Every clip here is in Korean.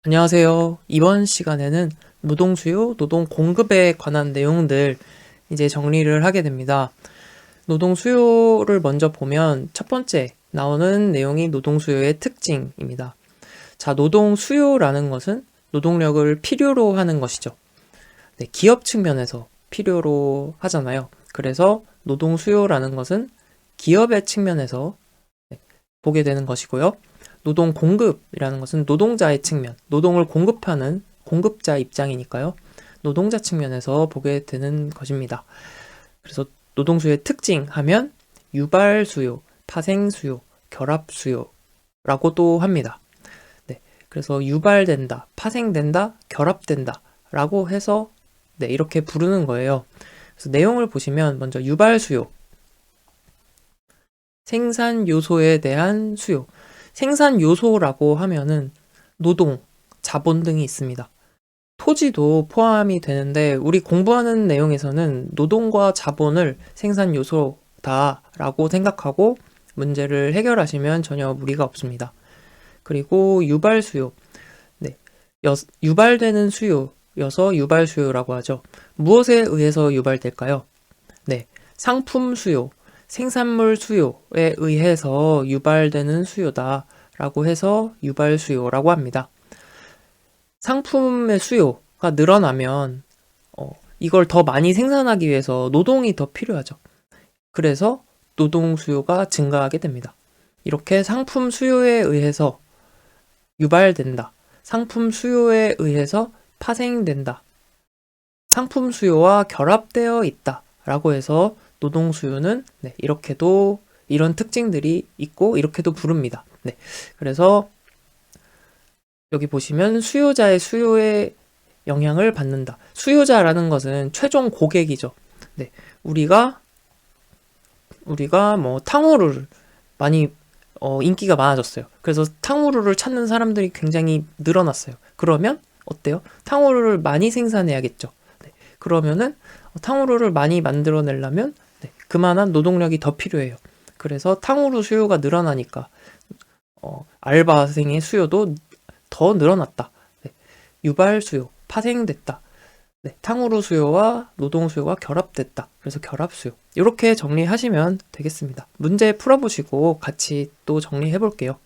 안녕하세요. 이번 시간에는 노동 수요, 노동 공급에 관한 내용들 이제 정리를 하게 됩니다. 노동 수요를 먼저 보면 첫 번째 나오는 내용이 노동 수요의 특징입니다. 자, 노동 수요라는 것은 노동력을 필요로 하는 것이죠. 네, 기업 측면에서 필요로 하잖아요. 그래서 노동 수요라는 것은 기업의 측면에서 보게 되는 것이고요. 노동 공급이라는 것은 노동자의 측면, 노동을 공급하는 공급자 입장이니까요. 노동자 측면에서 보게 되는 것입니다. 그래서 노동 수요의 특징 하면 유발 수요, 파생 수요, 결합 수요라고도 합니다. 네, 그래서 유발된다, 파생된다, 결합된다 라고 해서 이렇게 부르는 거예요. 그래서 내용을 보시면 먼저 유발 수요, 생산 요소에 대한 수요. 생산 요소라고 하면은 노동, 자본 등이 있습니다. 토지도 포함이 되는데 우리 공부하는 내용에서는 노동과 자본을 생산 요소다라고 생각하고 문제를 해결하시면 전혀 무리가 없습니다. 그리고 유발 수요. 네. 유발되는 수요여서 유발 수요라고 하죠. 무엇에 의해서 유발될까요? 네. 상품 수요, 생산물 수요에 의해서 유발되는 수요다라고 해서 유발 수요라고 합니다. 상품의 수요가 늘어나면 이걸 더 많이 생산하기 위해서 노동이 더 필요하죠. 그래서 노동 수요가 증가하게 됩니다. 이렇게 상품 수요에 의해서 유발된다. 상품 수요에 의해서 파생된다. 상품 수요와 결합되어 있다. 라고 해서 노동 수요는 이렇게도 이런 특징들이 있고 이렇게도 부릅니다. 그래서 여기 보시면 수요자의 수요에 영향을 받는다. 수요자라는 것은 최종 고객이죠. 우리가 뭐 탕후루를 많이 인기가 많아졌어요. 그래서 탕후루를 찾는 사람들이 굉장히 늘어났어요. 그러면 어때요? 탕후루를 많이 생산해야겠죠. 그러면은 탕후루를 많이 만들어내려면 그만한 노동력이 더 필요해요. 그래서 탕후루 수요가 늘어나니까 알바생의 수요도 더 늘어났다. 유발 수요, 파생됐다. 탕후루 수요와 노동 수요가 결합됐다. 그래서 결합 수요. 이렇게 정리하시면 되겠습니다. 문제 풀어보시고 같이 또 정리해 볼게요.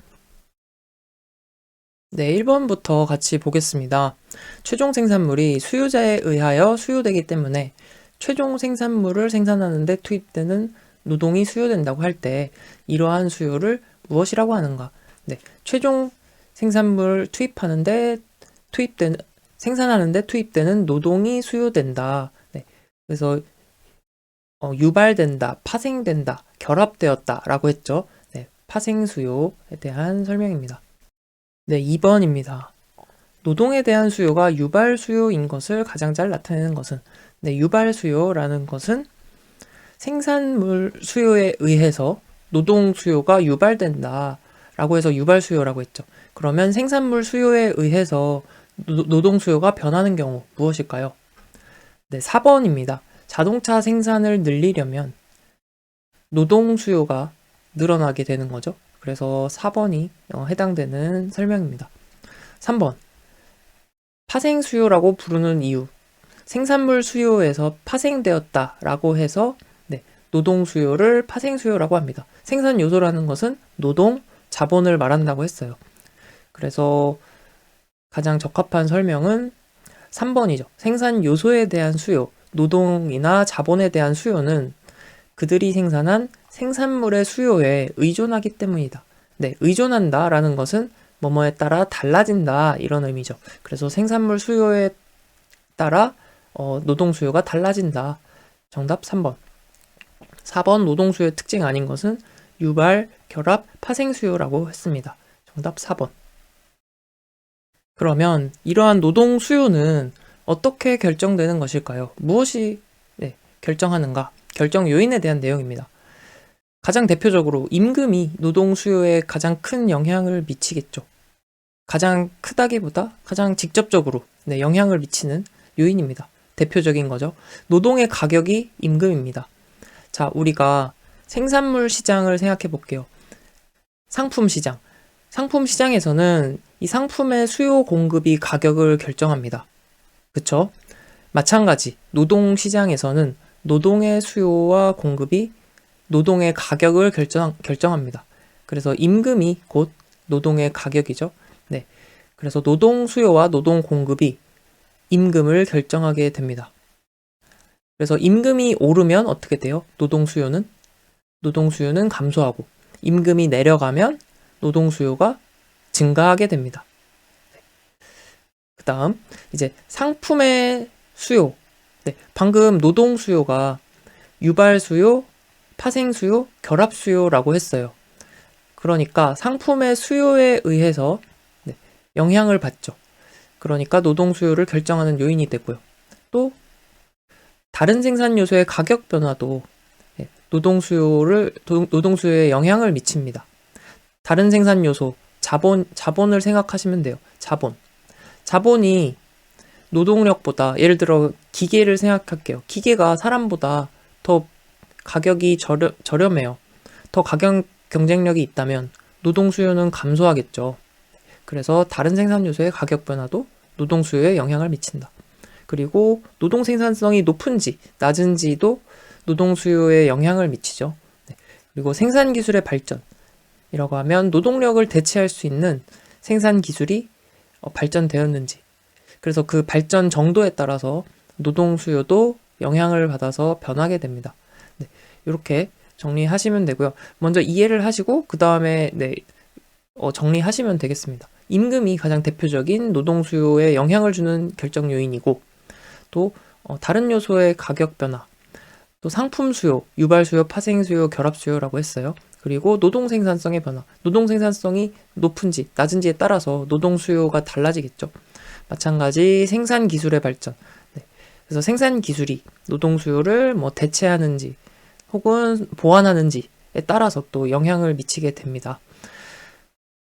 네, 1번부터 같이 보겠습니다. 최종 생산물이 수요자에 의하여 수요되기 때문에 최종 생산물을 생산하는데 투입되는 노동이 수요된다고 할 때 이러한 수요를 무엇이라고 하는가? 최종 생산물 생산하는데 투입되는 노동이 수요된다. 그래서 유발된다, 파생된다, 결합되었다 라고 했죠. 파생 수요에 대한 설명입니다. 2번입니다. 노동에 대한 수요가 유발 수요인 것을 가장 잘 나타내는 것은 유발 수요라는 것은 생산물 수요에 의해서 노동 수요가 유발된다 라고 해서 유발 수요라고 했죠. 그러면 생산물 수요에 의해서 노동 수요가 변하는 경우 무엇일까요? 4번입니다. 자동차 생산을 늘리려면 노동 수요가 늘어나게 되는 거죠. 그래서 4번이 해당되는 설명입니다. 3번. 파생 수요라고 부르는 이유. 생산물 수요에서 파생되었다라고 해서 노동 수요를 파생 수요라고 합니다. 생산 요소라는 것은 노동, 자본을 말한다고 했어요. 그래서 가장 적합한 설명은 3번이죠. 생산 요소에 대한 수요, 노동이나 자본에 대한 수요는 그들이 생산한 생산물의 수요에 의존하기 때문이다. 의존한다 라는 것은 뭐뭐에 따라 달라진다 이런 의미죠. 그래서 생산물 수요에 따라 노동 수요가 달라진다. 정답 3번. 4번 노동 수요의 특징 아닌 것은 유발, 결합, 파생 수요라고 했습니다. 정답 4번. 그러면 이러한 노동 수요는 어떻게 결정되는 것일까요? 무엇이 결정하는가? 결정 요인에 대한 내용입니다. 가장 대표적으로 임금이 노동 수요에 가장 큰 영향을 미치겠죠. 가장 크다기보다 가장 직접적으로 영향을 미치는 요인입니다. 대표적인 거죠. 노동의 가격이 임금입니다. 자, 우리가 생산물 시장을 생각해 볼게요. 상품 시장. 상품 시장에서는 이 상품의 수요 공급이 가격을 결정합니다. 그쵸? 마찬가지 노동시장에서는 노동의 수요와 공급이 노동의 가격을 결정합니다. 그래서 임금이 곧 노동의 가격이죠. 네. 그래서 노동 수요와 노동 공급이 임금을 결정하게 됩니다. 그래서 임금이 오르면 어떻게 돼요? 노동 수요는 감소하고, 임금이 내려가면 노동 수요가 증가하게 됩니다. 그 다음 이제 상품의 수요. 네, 방금 노동 수요가 유발 수요, 파생 수요, 결합 수요라고 했어요. 그러니까 상품의 수요에 의해서 영향을 받죠. 그러니까 노동 수요를 결정하는 요인이 되고요. 또 다른 생산 요소의 가격 변화도 노동 수요에 영향을 미칩니다. 다른 생산 요소, 자본을 생각하시면 돼요. 자본이 노동력보다, 예를 들어 기계를 생각할게요. 기계가 사람보다 더 가격이 저렴해요. 더 가격 경쟁력이 있다면 노동 수요는 감소하겠죠. 그래서 다른 생산 요소의 가격 변화도 노동 수요에 영향을 미친다. 그리고 노동 생산성이 높은지 낮은지도 노동 수요에 영향을 미치죠. 그리고 생산 기술의 발전이라고 하면 노동력을 대체할 수 있는 생산 기술이 발전되었는지, 그래서 그 발전 정도에 따라서 노동 수요도 영향을 받아서 변하게 됩니다. 네, 이렇게 정리하시면 되고요. 먼저 이해를 하시고 그 다음에 정리하시면 되겠습니다. 임금이 가장 대표적인 노동 수요에 영향을 주는 결정 요인이고, 또 다른 요소의 가격 변화, 또 상품 수요, 유발 수요, 파생 수요, 결합 수요라고 했어요. 그리고 노동 생산성의 변화, 노동 생산성이 높은지 낮은지에 따라서 노동 수요가 달라지겠죠. 마찬가지 생산 기술의 발전. 그래서 생산 기술이 노동 수요를 대체하는지 혹은 보완하는지에 따라서 또 영향을 미치게 됩니다.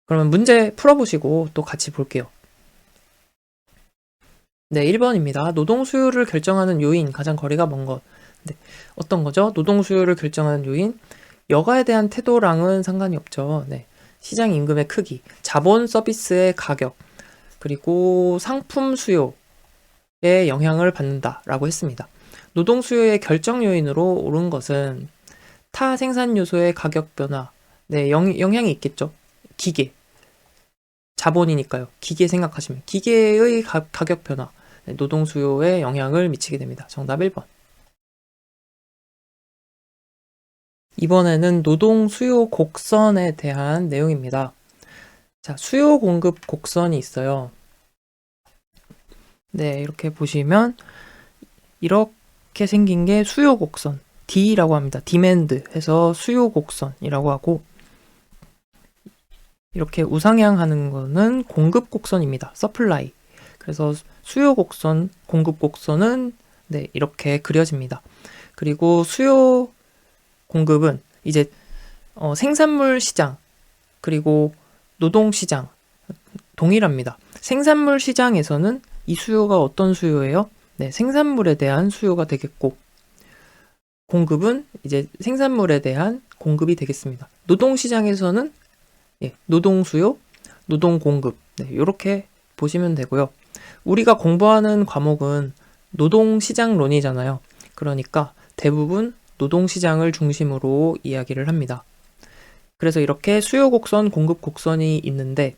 그러면 문제 풀어보시고 또 같이 볼게요. 네, 1번입니다. 노동 수요를 결정하는 요인, 가장 거리가 먼 것. 네, 어떤 거죠? 노동 수요를 결정하는 요인, 여가에 대한 태도랑은 상관이 없죠. 네, 시장 임금의 크기, 자본 서비스의 가격, 그리고 상품 수요에 영향을 받는다라고 했습니다. 노동 수요의 결정 요인으로 오른 것은 타 생산 요소의 가격 변화, 영향이 있겠죠. 기계, 자본이니까요. 기계 생각하시면 기계의 가격 변화, 노동 수요에 영향을 미치게 됩니다. 정답 1번. 이번에는 노동 수요 곡선에 대한 내용입니다. 자, 수요 공급 곡선이 있어요. 네, 이렇게 보시면 이렇게 생긴 게 수요 곡선, D라고 합니다. 디맨드 해서 수요 곡선이라고 하고, 이렇게 우상향하는 거는 공급 곡선입니다. 서플라이. 그래서 수요 곡선, 공급 곡선은 이렇게 그려집니다. 그리고 수요 공급은 이제 생산물 시장 그리고 노동 시장 동일합니다. 생산물 시장에서는 이 수요가 어떤 수요예요? 네, 생산물에 대한 수요가 되겠고, 공급은 이제 생산물에 대한 공급이 되겠습니다. 노동 시장에서는 노동 수요, 노동 공급, 이렇게 보시면 되고요. 우리가 공부하는 과목은 노동시장론이잖아요. 그러니까 대부분 노동시장을 중심으로 이야기를 합니다. 그래서 이렇게 수요 곡선, 공급 곡선이 있는데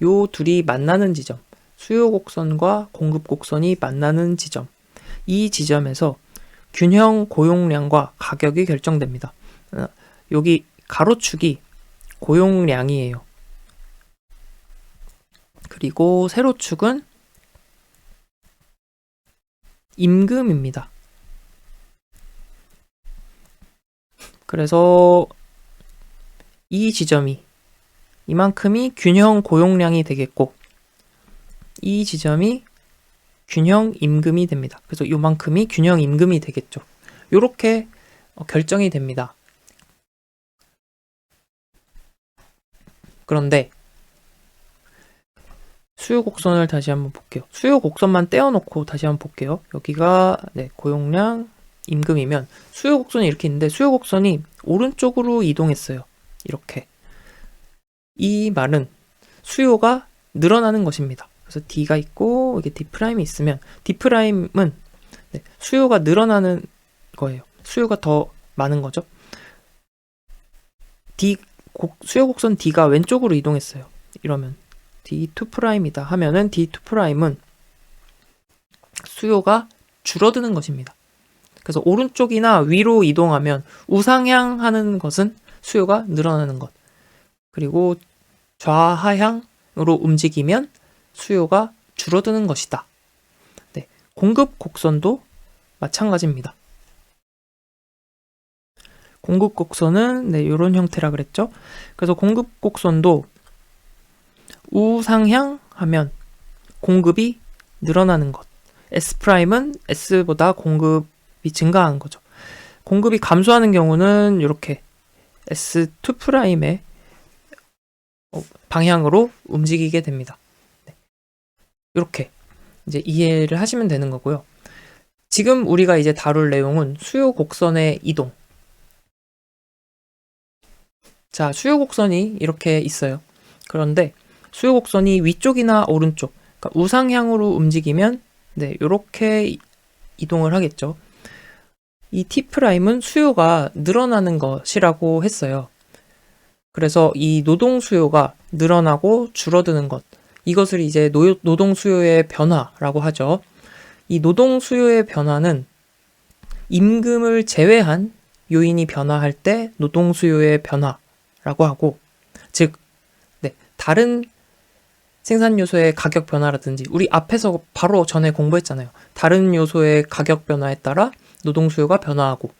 요 둘이 만나는 지점, 수요 곡선과 공급 곡선이 만나는 지점, 이 지점에서 균형 고용량과 가격이 결정됩니다. 여기 가로축이 고용량이에요. 그리고 세로축은 임금입니다. 그래서 이 지점이, 이만큼이 균형 고용량이 되겠고, 이 지점이 균형 임금이 됩니다. 그래서 요만큼이 균형 임금이 되겠죠. 요렇게 결정이 됩니다. 그런데 수요 곡선을 다시 한번 볼게요. 수요 곡선만 떼어놓고 다시 한번 볼게요. 여기가 고용량 임금이면 수요 곡선이 이렇게 있는데 수요 곡선이 오른쪽으로 이동했어요. 이렇게. 이 말은 수요가 늘어나는 것입니다. 그래서 D가 있고 이게 D'이 있으면 D'은 수요가 늘어나는 거예요. 수요가 더 많은 거죠. 수요 곡선 D가 왼쪽으로 이동했어요. 이러면 D2'이다 하면은 D2'은 수요가 줄어드는 것입니다. 그래서 오른쪽이나 위로 이동하면 우상향하는 것은 수요가 늘어나는 것. 그리고 좌하향으로 움직이면 수요가 줄어드는 것이다. 네, 공급 곡선도 마찬가지입니다. 공급 곡선은 이런 형태라 그랬죠. 그래서 공급 곡선도 우상향 하면 공급이 늘어나는 것. S'은 S보다 공급이 증가한 거죠. 공급이 감소하는 경우는 이렇게 S2'의 방향으로 움직이게 됩니다. 이렇게 이제 이해를 하시면 되는 거고요. 지금 우리가 이제 다룰 내용은 수요 곡선의 이동. 자, 수요 곡선이 이렇게 있어요. 그런데 수요 곡선이 위쪽이나 오른쪽, 그러니까 우상향으로 움직이면 이렇게 이동을 하겠죠. 이 T'은 수요가 늘어나는 것이라고 했어요. 그래서 이 노동 수요가 늘어나고 줄어드는 것, 이것을 이제 노동 수요의 변화라고 하죠. 이 노동 수요의 변화는 임금을 제외한 요인이 변화할 때 노동 수요의 변화라고 하고, 즉 다른 생산 요소의 가격 변화라든지 우리 앞에서 바로 전에 공부했잖아요. 다른 요소의 가격 변화에 따라 노동 수요가 변화하고,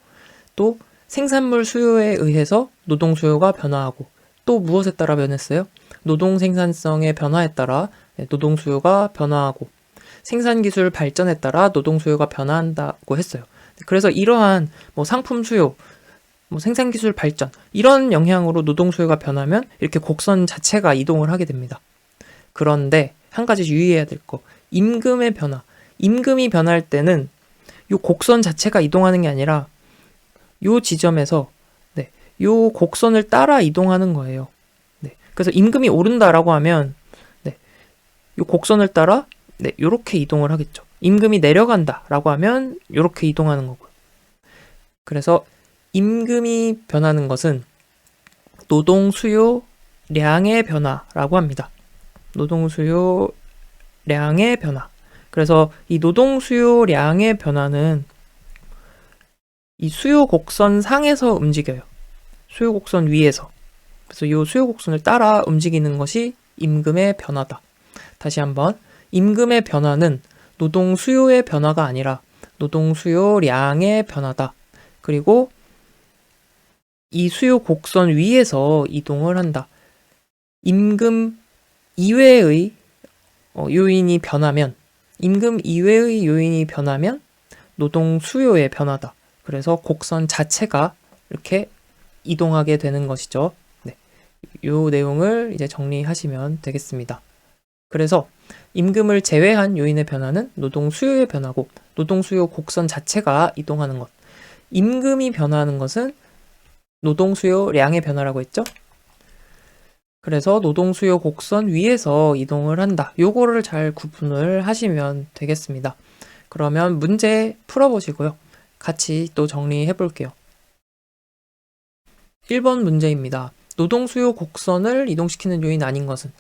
또 생산물 수요에 의해서 노동 수요가 변화하고, 또 무엇에 따라 변했어요? 노동 생산성의 변화에 따라 노동 수요가 변화하고, 생산 기술 발전에 따라 노동 수요가 변화한다고 했어요. 그래서 이러한 상품 수요, 생산 기술 발전, 이런 영향으로 노동 수요가 변하면 이렇게 곡선 자체가 이동을 하게 됩니다. 그런데 한 가지 유의해야 될 거, 임금의 변화. 임금이 변할 때는 이 곡선 자체가 이동하는 게 아니라 이 지점에서 이 곡선을 따라 이동하는 거예요. 그래서 임금이 오른다라고 하면 이 곡선을 따라 이렇게 이동을 하겠죠. 임금이 내려간다라고 하면 이렇게 이동하는 거고요. 그래서 임금이 변하는 것은 노동 수요량의 변화라고 합니다. 노동 수요량의 변화. 그래서 이 노동 수요량의 변화는 이 수요 곡선 상에서 움직여요. 수요 곡선 위에서. 그래서 이 수요 곡선을 따라 움직이는 것이 임금의 변화다. 다시 한번, 임금의 변화는 노동 수요의 변화가 아니라 노동 수요량의 변화다. 그리고 이 수요 곡선 위에서 이동을 한다. 임금 이외의 요인이 변하면, 임금 이외의 요인이 변하면 노동 수요의 변화다. 그래서 곡선 자체가 이렇게 이동하게 되는 것이죠. 이 내용을 이제 정리하시면 되겠습니다. 그래서 임금을 제외한 요인의 변화는 노동 수요의 변화고, 노동 수요 곡선 자체가 이동하는 것. 임금이 변화하는 것은 노동 수요량의 변화라고 했죠? 그래서 노동 수요 곡선 위에서 이동을 한다. 요거를 잘 구분을 하시면 되겠습니다. 그러면 문제 풀어보시고요. 같이 또 정리해 볼게요. 1번 문제입니다. 노동 수요 곡선을 이동시키는 요인 아닌 것은?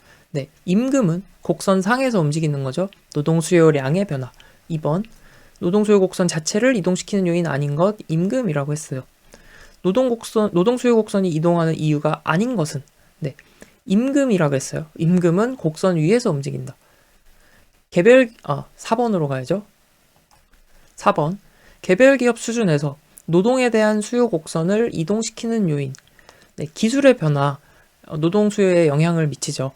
임금은 곡선 상에서 움직이는 거죠. 노동 수요량의 변화. 2번, 노동 수요 곡선 자체를 이동시키는 요인 아닌 것, 임금이라고 했어요. 노동 수요 곡선이 이동하는 이유가 아닌 것은? 임금이라고 했어요. 임금은 곡선 위에서 움직인다. 4번으로 가야죠. 4번, 개별 기업 수준에서 노동에 대한 수요 곡선을 이동시키는 요인. 기술의 변화, 노동 수요에 영향을 미치죠.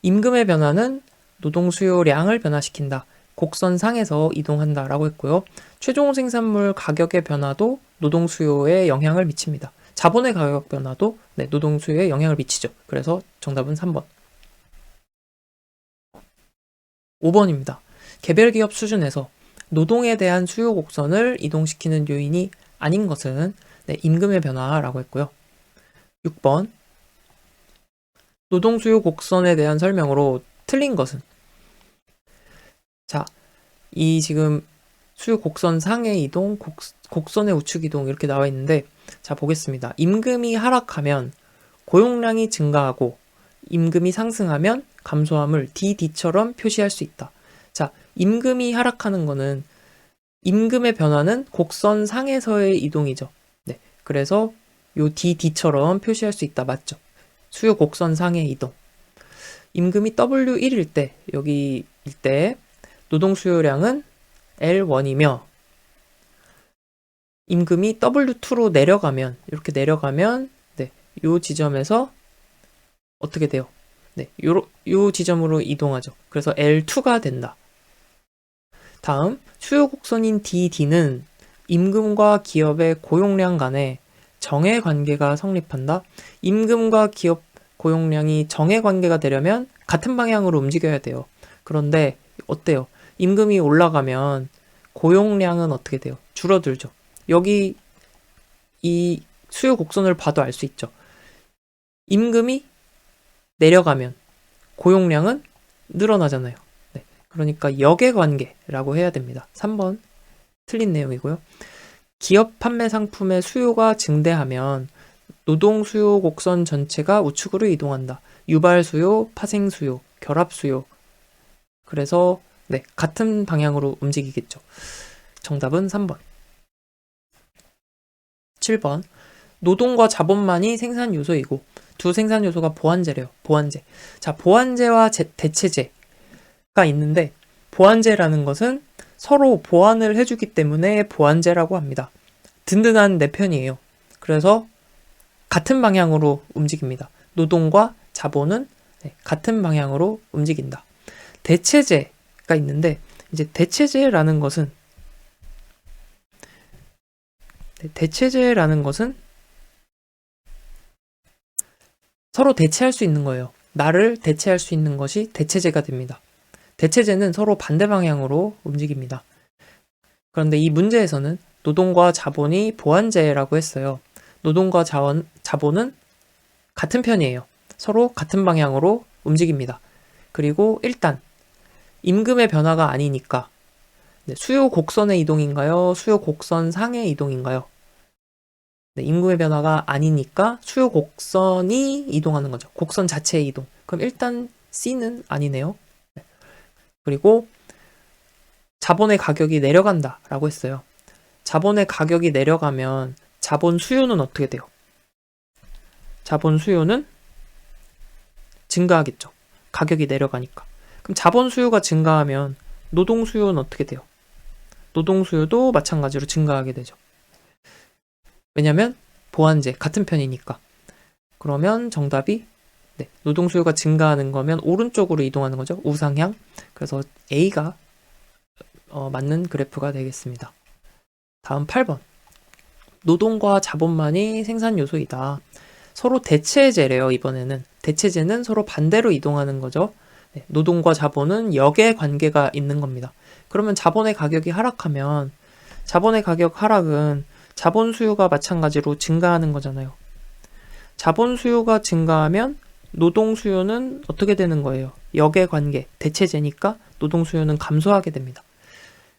임금의 변화는 노동 수요량을 변화시킨다. 곡선상에서 이동한다 라고 했고요. 최종 생산물 가격의 변화도 노동 수요에 영향을 미칩니다. 자본의 가격 변화도 노동 수요에 영향을 미치죠. 그래서 정답은 3번. 5번입니다. 개별 기업 수준에서 노동에 대한 수요 곡선을 이동시키는 요인이 아닌 것은? 임금의 변화라고 했고요. 6번, 노동 수요 곡선에 대한 설명으로 틀린 것은 자, 이 지금 수요 곡선 상의 이동, 곡선의 우측 이동 이렇게 나와 있는데 자, 보겠습니다. 임금이 하락하면 고용량이 증가하고 임금이 상승하면 감소함을 DD처럼 표시할 수 있다. 자, 임금이 하락하는 거는 임금의 변화는 곡선 상에서의 이동이죠. 네, 그래서 요 DD처럼 표시할 수 있다. 맞죠? 수요 곡선 상의 이동. 임금이 W1일 때, 여기일 때 노동 수요량은 L1이며 임금이 W2로 내려가면, 이렇게 내려가면 네, 요 지점에서 어떻게 돼요? 네, 요 지점으로 이동하죠. 그래서 L2가 된다. 다음, 수요 곡선인 DD는 임금과 기업의 고용량 간에 정해 관계가 성립한다. 임금과 기업 고용량이 정해 관계가 되려면 같은 방향으로 움직여야 돼요. 그런데 어때요? 임금이 올라가면 고용량은 어떻게 돼요? 줄어들죠. 여기 이 수요 곡선을 봐도 알 수 있죠. 임금이 내려가면 고용량은 늘어나잖아요. 네, 그러니까 역의 관계라고 해야 됩니다. 3번 틀린 내용이고요. 기업 판매 상품의 수요가 증대하면 노동 수요 곡선 전체가 우측으로 이동한다. 유발 수요, 파생 수요, 결합 수요. 그래서 네, 같은 방향으로 움직이겠죠. 정답은 3번. 7번. 노동과 자본만이 생산 요소이고 두 생산 요소가 보완제래요. 보완제. 자, 보완제와 대체제가 있는데 보완제라는 것은 서로 보완을 해주기 때문에 보완제라고 합니다. 든든한 내 편이에요. 그래서 같은 방향으로 움직입니다. 노동과 자본은 같은 방향으로 움직인다. 대체제가 있는데 이제 대체제라는 것은 서로 대체할 수 있는 거예요. 나를 대체할 수 있는 것이 대체제가 됩니다. 대체제는 서로 반대 방향으로 움직입니다. 그런데 이 문제에서는 노동과 자본이 보완제라고 했어요. 노동과 자본은 같은 편이에요. 서로 같은 방향으로 움직입니다. 그리고 일단 임금의 변화가 아니니까 수요 곡선의 이동인가요? 수요 곡선 상의 이동인가요? 네, 임금의 변화가 아니니까 수요 곡선이 이동하는 거죠. 곡선 자체의 이동. 그럼 일단 C는 아니네요. 네. 그리고 자본의 가격이 내려간다라고 했어요. 자본의 가격이 내려가면 자본 수요는 어떻게 돼요? 자본 수요는 증가하겠죠. 가격이 내려가니까. 그럼 자본 수요가 증가하면 노동 수요는 어떻게 돼요? 노동 수요도 마찬가지로 증가하게 되죠. 왜냐면 보완제 같은 편이니까. 그러면 정답이 노동 수요가 증가하는 거면 오른쪽으로 이동하는 거죠. 우상향. 그래서 A가 맞는 그래프가 되겠습니다. 다음 8번. 노동과 자본만이 생산 요소이다. 서로 대체제래요. 이번에는. 대체제는 서로 반대로 이동하는 거죠. 네, 노동과 자본은 역의 관계가 있는 겁니다. 그러면 자본의 가격이 하락하면 자본의 가격 하락은 자본 수요가 마찬가지로 증가하는 거잖아요. 자본 수요가 증가하면 노동 수요는 어떻게 되는 거예요? 역의 관계, 대체제니까 노동 수요는 감소하게 됩니다.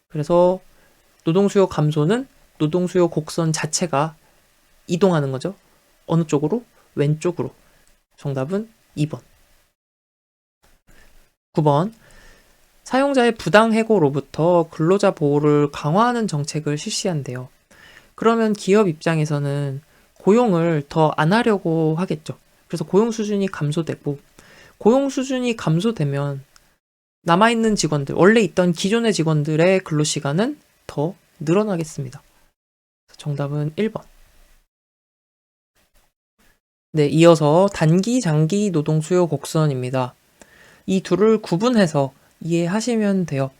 그래서 노동 수요 감소는 노동 수요 곡선 자체가 이동하는 거죠. 어느 쪽으로? 왼쪽으로. 정답은 2번. 9번. 사용자의 부당 해고로부터 근로자 보호를 강화하는 정책을 실시한대요. 그러면 기업 입장에서는 고용을 더 안 하려고 하겠죠. 그래서 고용 수준이 감소되고 고용 수준이 감소되면 남아있는 직원들, 원래 있던 기존의 직원들의 근로시간은 더 늘어나겠습니다. 정답은 1번. 네, 이어서 단기, 장기 노동 수요 곡선입니다. 이 둘을 구분해서 이해하시면 돼요.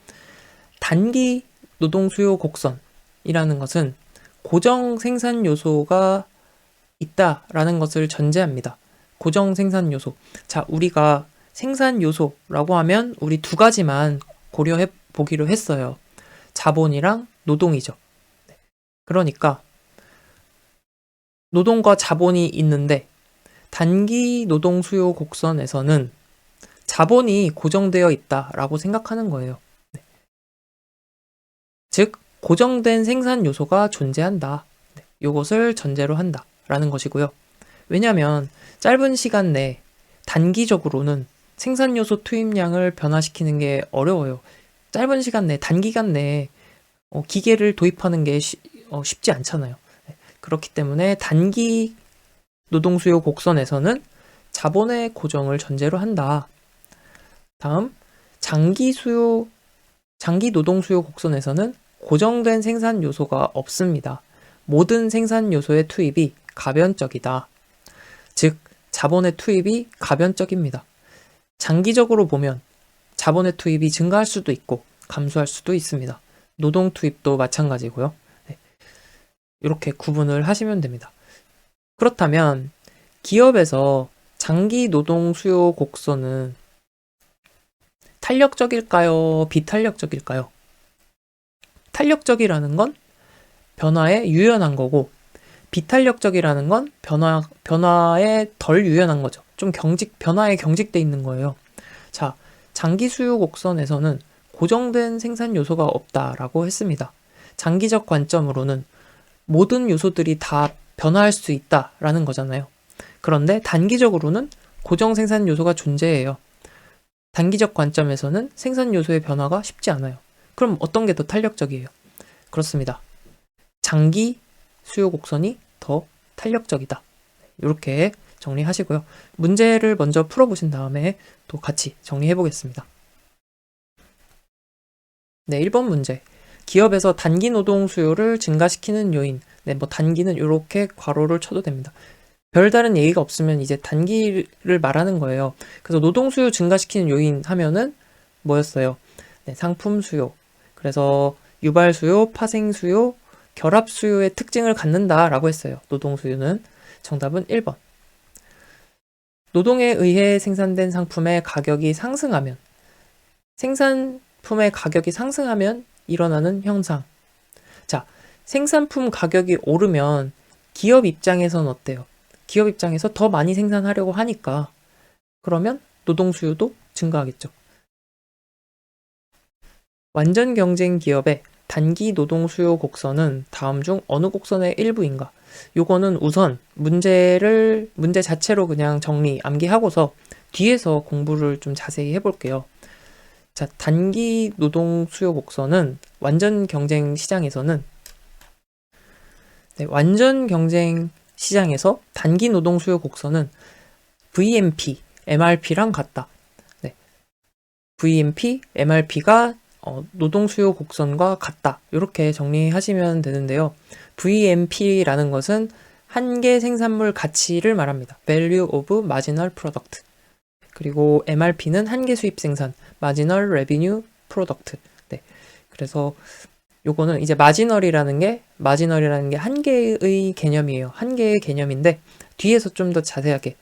단기 노동 수요 곡선이라는 것은 고정 생산 요소가 있다라는 것을 전제합니다. 고정 생산 요소. 자, 우리가 생산 요소라고 하면 우리 두 가지만 고려해 보기로 했어요. 자본이랑 노동이죠. 그러니까 노동과 자본이 있는데 단기 노동 수요 곡선에서는 자본이 고정되어 있다라고 생각하는 거예요. 네. 즉, 고정된 생산 요소가 존재한다. 네. 이것을 전제로 한다라는 것이고요. 왜냐하면 짧은 시간 내에 단기적으로는 생산 요소 투입량을 변화시키는 게 어려워요. 짧은 시간 내에, 단기간 내에 기계를 도입하는 게 쉽지 않잖아요. 네. 그렇기 때문에 단기 노동 수요 곡선에서는 자본의 고정을 전제로 한다. 다음, 장기 노동 수요 곡선에서는 고정된 생산 요소가 없습니다. 모든 생산 요소의 투입이 가변적이다. 즉, 자본의 투입이 가변적입니다. 장기적으로 보면 자본의 투입이 증가할 수도 있고 감소할 수도 있습니다. 노동 투입도 마찬가지고요. 네. 이렇게 구분을 하시면 됩니다. 그렇다면 기업에서 장기 노동 수요 곡선은 탄력적일까요? 비탄력적일까요? 탄력적이라는 건 변화에 유연한 거고, 비탄력적이라는 건 변화에 덜 유연한 거죠. 좀 변화에 경직돼 있는 거예요. 자, 장기 수요 곡선에서는 고정된 생산 요소가 없다라고 했습니다. 장기적 관점으로는 모든 요소들이 다 변화할 수 있다라는 거잖아요. 그런데 단기적으로는 고정 생산 요소가 존재해요. 단기적 관점에서는 생산 요소의 변화가 쉽지 않아요. 그럼 어떤 게 더 탄력적이에요? 그렇습니다. 장기 수요 곡선이 더 탄력적이다. 이렇게 정리하시고요. 문제를 먼저 풀어보신 다음에 또 같이 정리해 보겠습니다. 네, 1번 문제. 기업에서 단기 노동 수요를 증가시키는 요인. 네, 단기는 이렇게 괄호를 쳐도 됩니다. 별다른 얘기가 없으면 이제 단기를 말하는 거예요. 그래서 노동 수요 증가시키는 요인 하면은 뭐였어요? 네, 상품 수요. 그래서 유발 수요, 파생 수요, 결합 수요의 특징을 갖는다라고 했어요. 노동 수요는. 정답은 1번. 노동에 의해 생산된 상품의 가격이 상승하면, 생산품의 가격이 상승하면 일어나는 현상. 자, 생산품 가격이 오르면 기업 입장에선 어때요? 기업 입장에서 더 많이 생산하려고 하니까 그러면 노동 수요도 증가하겠죠. 완전 경쟁 기업의 단기 노동 수요 곡선은 다음 중 어느 곡선의 일부인가? 요거는 우선 문제 자체로 그냥 암기하고서 뒤에서 공부를 좀 자세히 해볼게요. 자, 단기 노동 수요 곡선은 완전 경쟁 시장에서는 완전 경쟁 시장에서 단기 노동 수요 곡선은 VMP, MRP랑 같다. 네. VMP, MRP가 노동 수요 곡선과 같다. 이렇게 정리하시면 되는데요. VMP라는 것은 한계 생산물 가치를 말합니다. Value of Marginal Product. 그리고 MRP는 한계 수입 생산, Marginal Revenue Product. 네. 그래서 요거는 이제 마지널이라는 게 한계의 개념이에요. 한계의 개념인데 뒤에서 좀 더 자세하게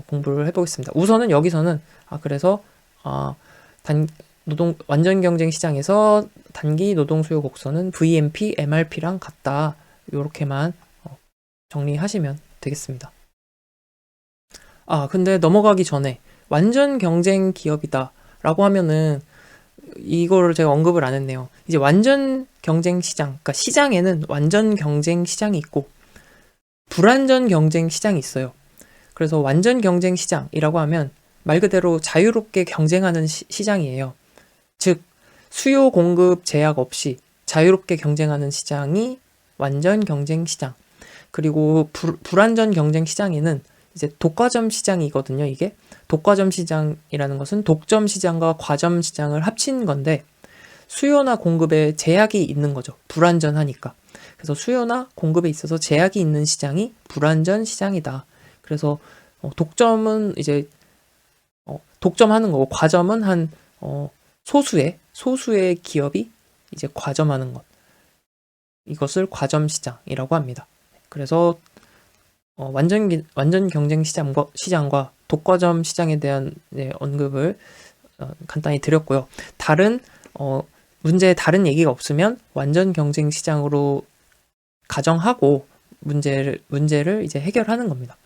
공부를 해보겠습니다. 우선은 여기서는 완전 경쟁 시장에서 단기 노동 수요 곡선은 VMP, MRP랑 같다. 요렇게만 정리하시면 되겠습니다. 근데 넘어가기 전에 완전 경쟁 기업이다 라고 하면은 이거를 제가 언급을 안 했네요. 이제 완전 경쟁 시장, 그러니까 시장에는 완전 경쟁 시장이 있고 불완전 경쟁 시장이 있어요. 그래서 완전 경쟁 시장이라고 하면 말 그대로 자유롭게 경쟁하는 시장이에요. 즉 수요 공급 제약 없이 자유롭게 경쟁하는 시장이 완전 경쟁 시장. 그리고 불완전 경쟁 시장에는 이제 독과점 시장이거든요. 이게 독과점 시장이라는 것은 독점 시장과 과점 시장을 합친 건데 수요나 공급에 제약이 있는 거죠. 불완전하니까. 그래서 수요나 공급에 있어서 제약이 있는 시장이 불완전 시장이다. 그래서 독점은 이제 독점하는 거고 과점은 한 소수의 기업이 이제 과점하는 것. 이것을 과점 시장이라고 합니다. 그래서 완전 경쟁 시장과 독과점 시장에 대한 언급을 간단히 드렸고요. 문제에 다른 얘기가 없으면 완전 경쟁 시장으로 가정하고 문제를 이제 해결하는 겁니다.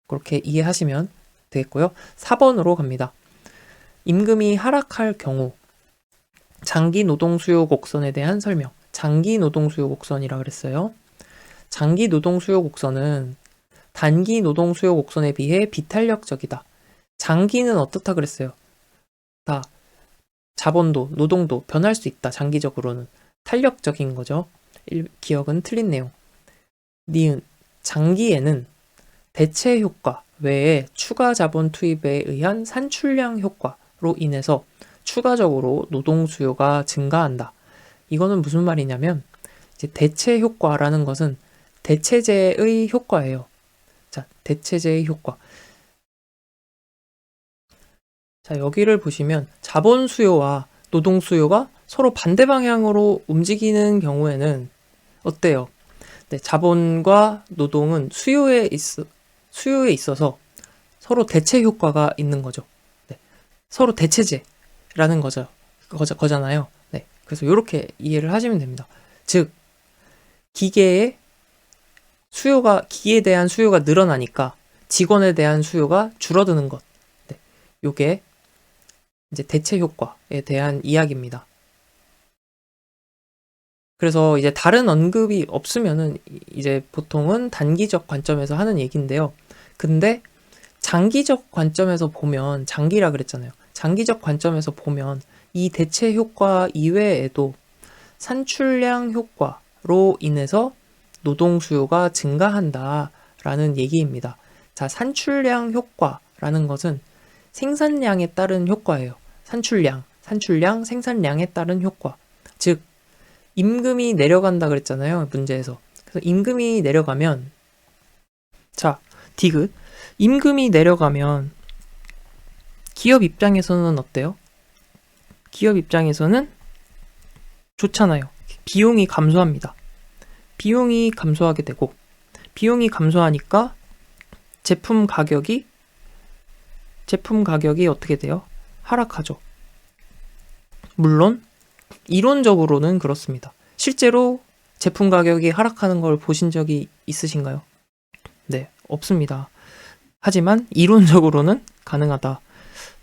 그렇게 이해하시면 되겠고요. 4번으로 갑니다. 임금이 하락할 경우 장기 노동 수요 곡선에 대한 설명. 장기 노동 수요 곡선이라 그랬어요. 장기 노동 수요 곡선은 단기 노동 수요 곡선에 비해 비탄력적이다. 장기는 어떻다 그랬어요? 다 자본도, 노동도 변할 수 있다. 장기적으로는. 탄력적인 거죠. 기억은 틀린 내용. 니은, 장기에는 대체 효과 외에 추가 자본 투입에 의한 산출량 효과로 인해서 추가적으로 노동 수요가 증가한다. 이거는 무슨 말이냐면 이제 대체 효과라는 것은 대체제의 효과예요. 자, 대체제의 효과. 자, 여기를 보시면 자본 수요와 노동 수요가 서로 반대 방향으로 움직이는 경우에는 어때요? 네, 자본과 노동은 수요에 있어서 서로 대체 효과가 있는 거죠. 네, 서로 대체제라는 거잖아요. 네, 그래서 이렇게 이해를 하시면 됩니다. 즉, 기계에 대한 수요가 늘어나니까 직원에 대한 수요가 줄어드는 것. 네, 요게 이제 대체 효과에 대한 이야기입니다. 그래서 이제 다른 언급이 없으면은 이제 보통은 단기적 관점에서 하는 얘기인데요. 근데 장기적 관점에서 보면, 장기라 그랬잖아요. 장기적 관점에서 보면 이 대체 효과 이외에도 산출량 효과로 인해서 노동 수요가 증가한다라는 얘기입니다. 자, 산출량 효과라는 것은 생산량에 따른 효과예요. 산출량, 생산량에 따른 효과. 즉, 임금이 내려간다 그랬잖아요. 문제에서. 그래서 임금이 내려가면, 자, 디귿. 임금이 내려가면 기업 입장에서는 어때요? 기업 입장에서는 좋잖아요. 비용이 감소합니다. 비용이 감소하게 되고, 비용이 감소하니까 제품 가격이 어떻게 돼요? 하락하죠. 물론 이론적으로는 그렇습니다. 실제로 제품 가격이 하락하는 걸 보신 적이 있으신가요? 네, 없습니다. 하지만 이론적으로는 가능하다.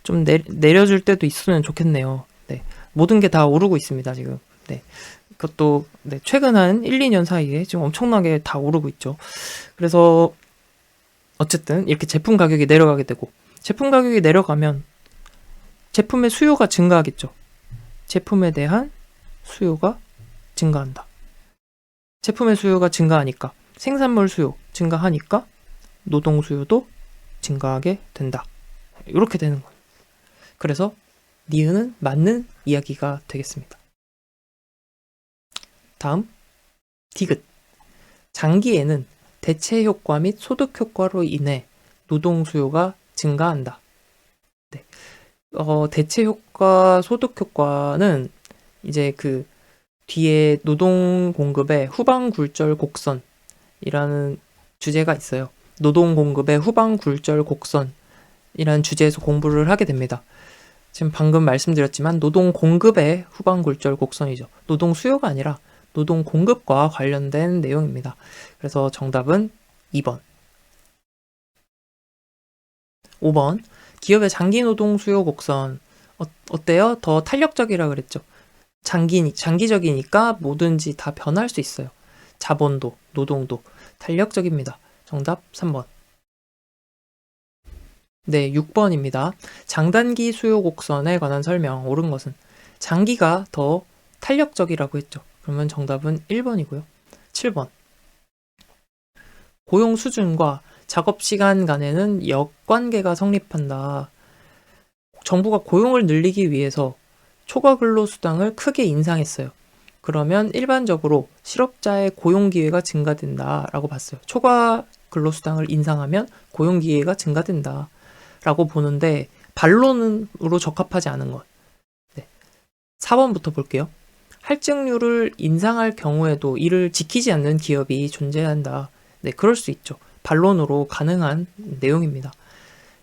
좀 내려줄 때도 있으면 좋겠네요. 네, 모든 게 다 오르고 있습니다, 지금. 네, 그것도 네, 최근 한 1, 2년 사이에 지금 엄청나게 다 오르고 있죠. 그래서 어쨌든 이렇게 제품 가격이 내려가게 되고, 제품 가격이 내려가면 제품의 수요가 증가하겠죠. 제품에 대한 수요가 증가한다. 제품의 수요가 증가하니까 생산물 수요 증가하니까 노동 수요도 증가하게 된다. 이렇게 되는 거예요. 그래서 니은은 맞는 이야기가 되겠습니다. 다음 디귿. 장기에는 대체 효과 및 소득 효과로 인해 노동 수요가 증가한다. 네. 대체 효과, 소득 효과는 이제 그 뒤에 노동 공급의 후방 굴절 곡선이라는 주제가 있어요. 노동 공급의 후방 굴절 곡선이라는 주제에서 공부를 하게 됩니다. 지금 방금 말씀드렸지만 노동 공급의 후방 굴절 곡선이죠. 노동 수요가 아니라 노동 공급과 관련된 내용입니다. 그래서 정답은 2번. 5번. 기업의 장기 노동 수요 곡선. 어때요? 더 탄력적이라 그랬죠. 장기적이니까 뭐든지 다 변할 수 있어요. 자본도, 노동도 탄력적입니다. 정답 3번. 네, 6번입니다. 장단기 수요 곡선에 관한 설명. 옳은 것은 장기가 더 탄력적이라고 했죠. 그러면 정답은 1번이고요. 7번. 고용 수준과 작업 시간 간에는 역관계가 성립한다. 정부가 고용을 늘리기 위해서 초과 근로 수당을 크게 인상했어요. 그러면 일반적으로 실업자의 고용 기회가 증가된다라고 봤어요. 초과 근로 수당을 인상하면 고용 기회가 증가된다라고 보는데 반론으로 적합하지 않은 것. 네. 4번부터 볼게요. 할증률을 인상할 경우에도 이를 지키지 않는 기업이 존재한다. 네, 그럴 수 있죠. 반론으로 가능한 내용입니다.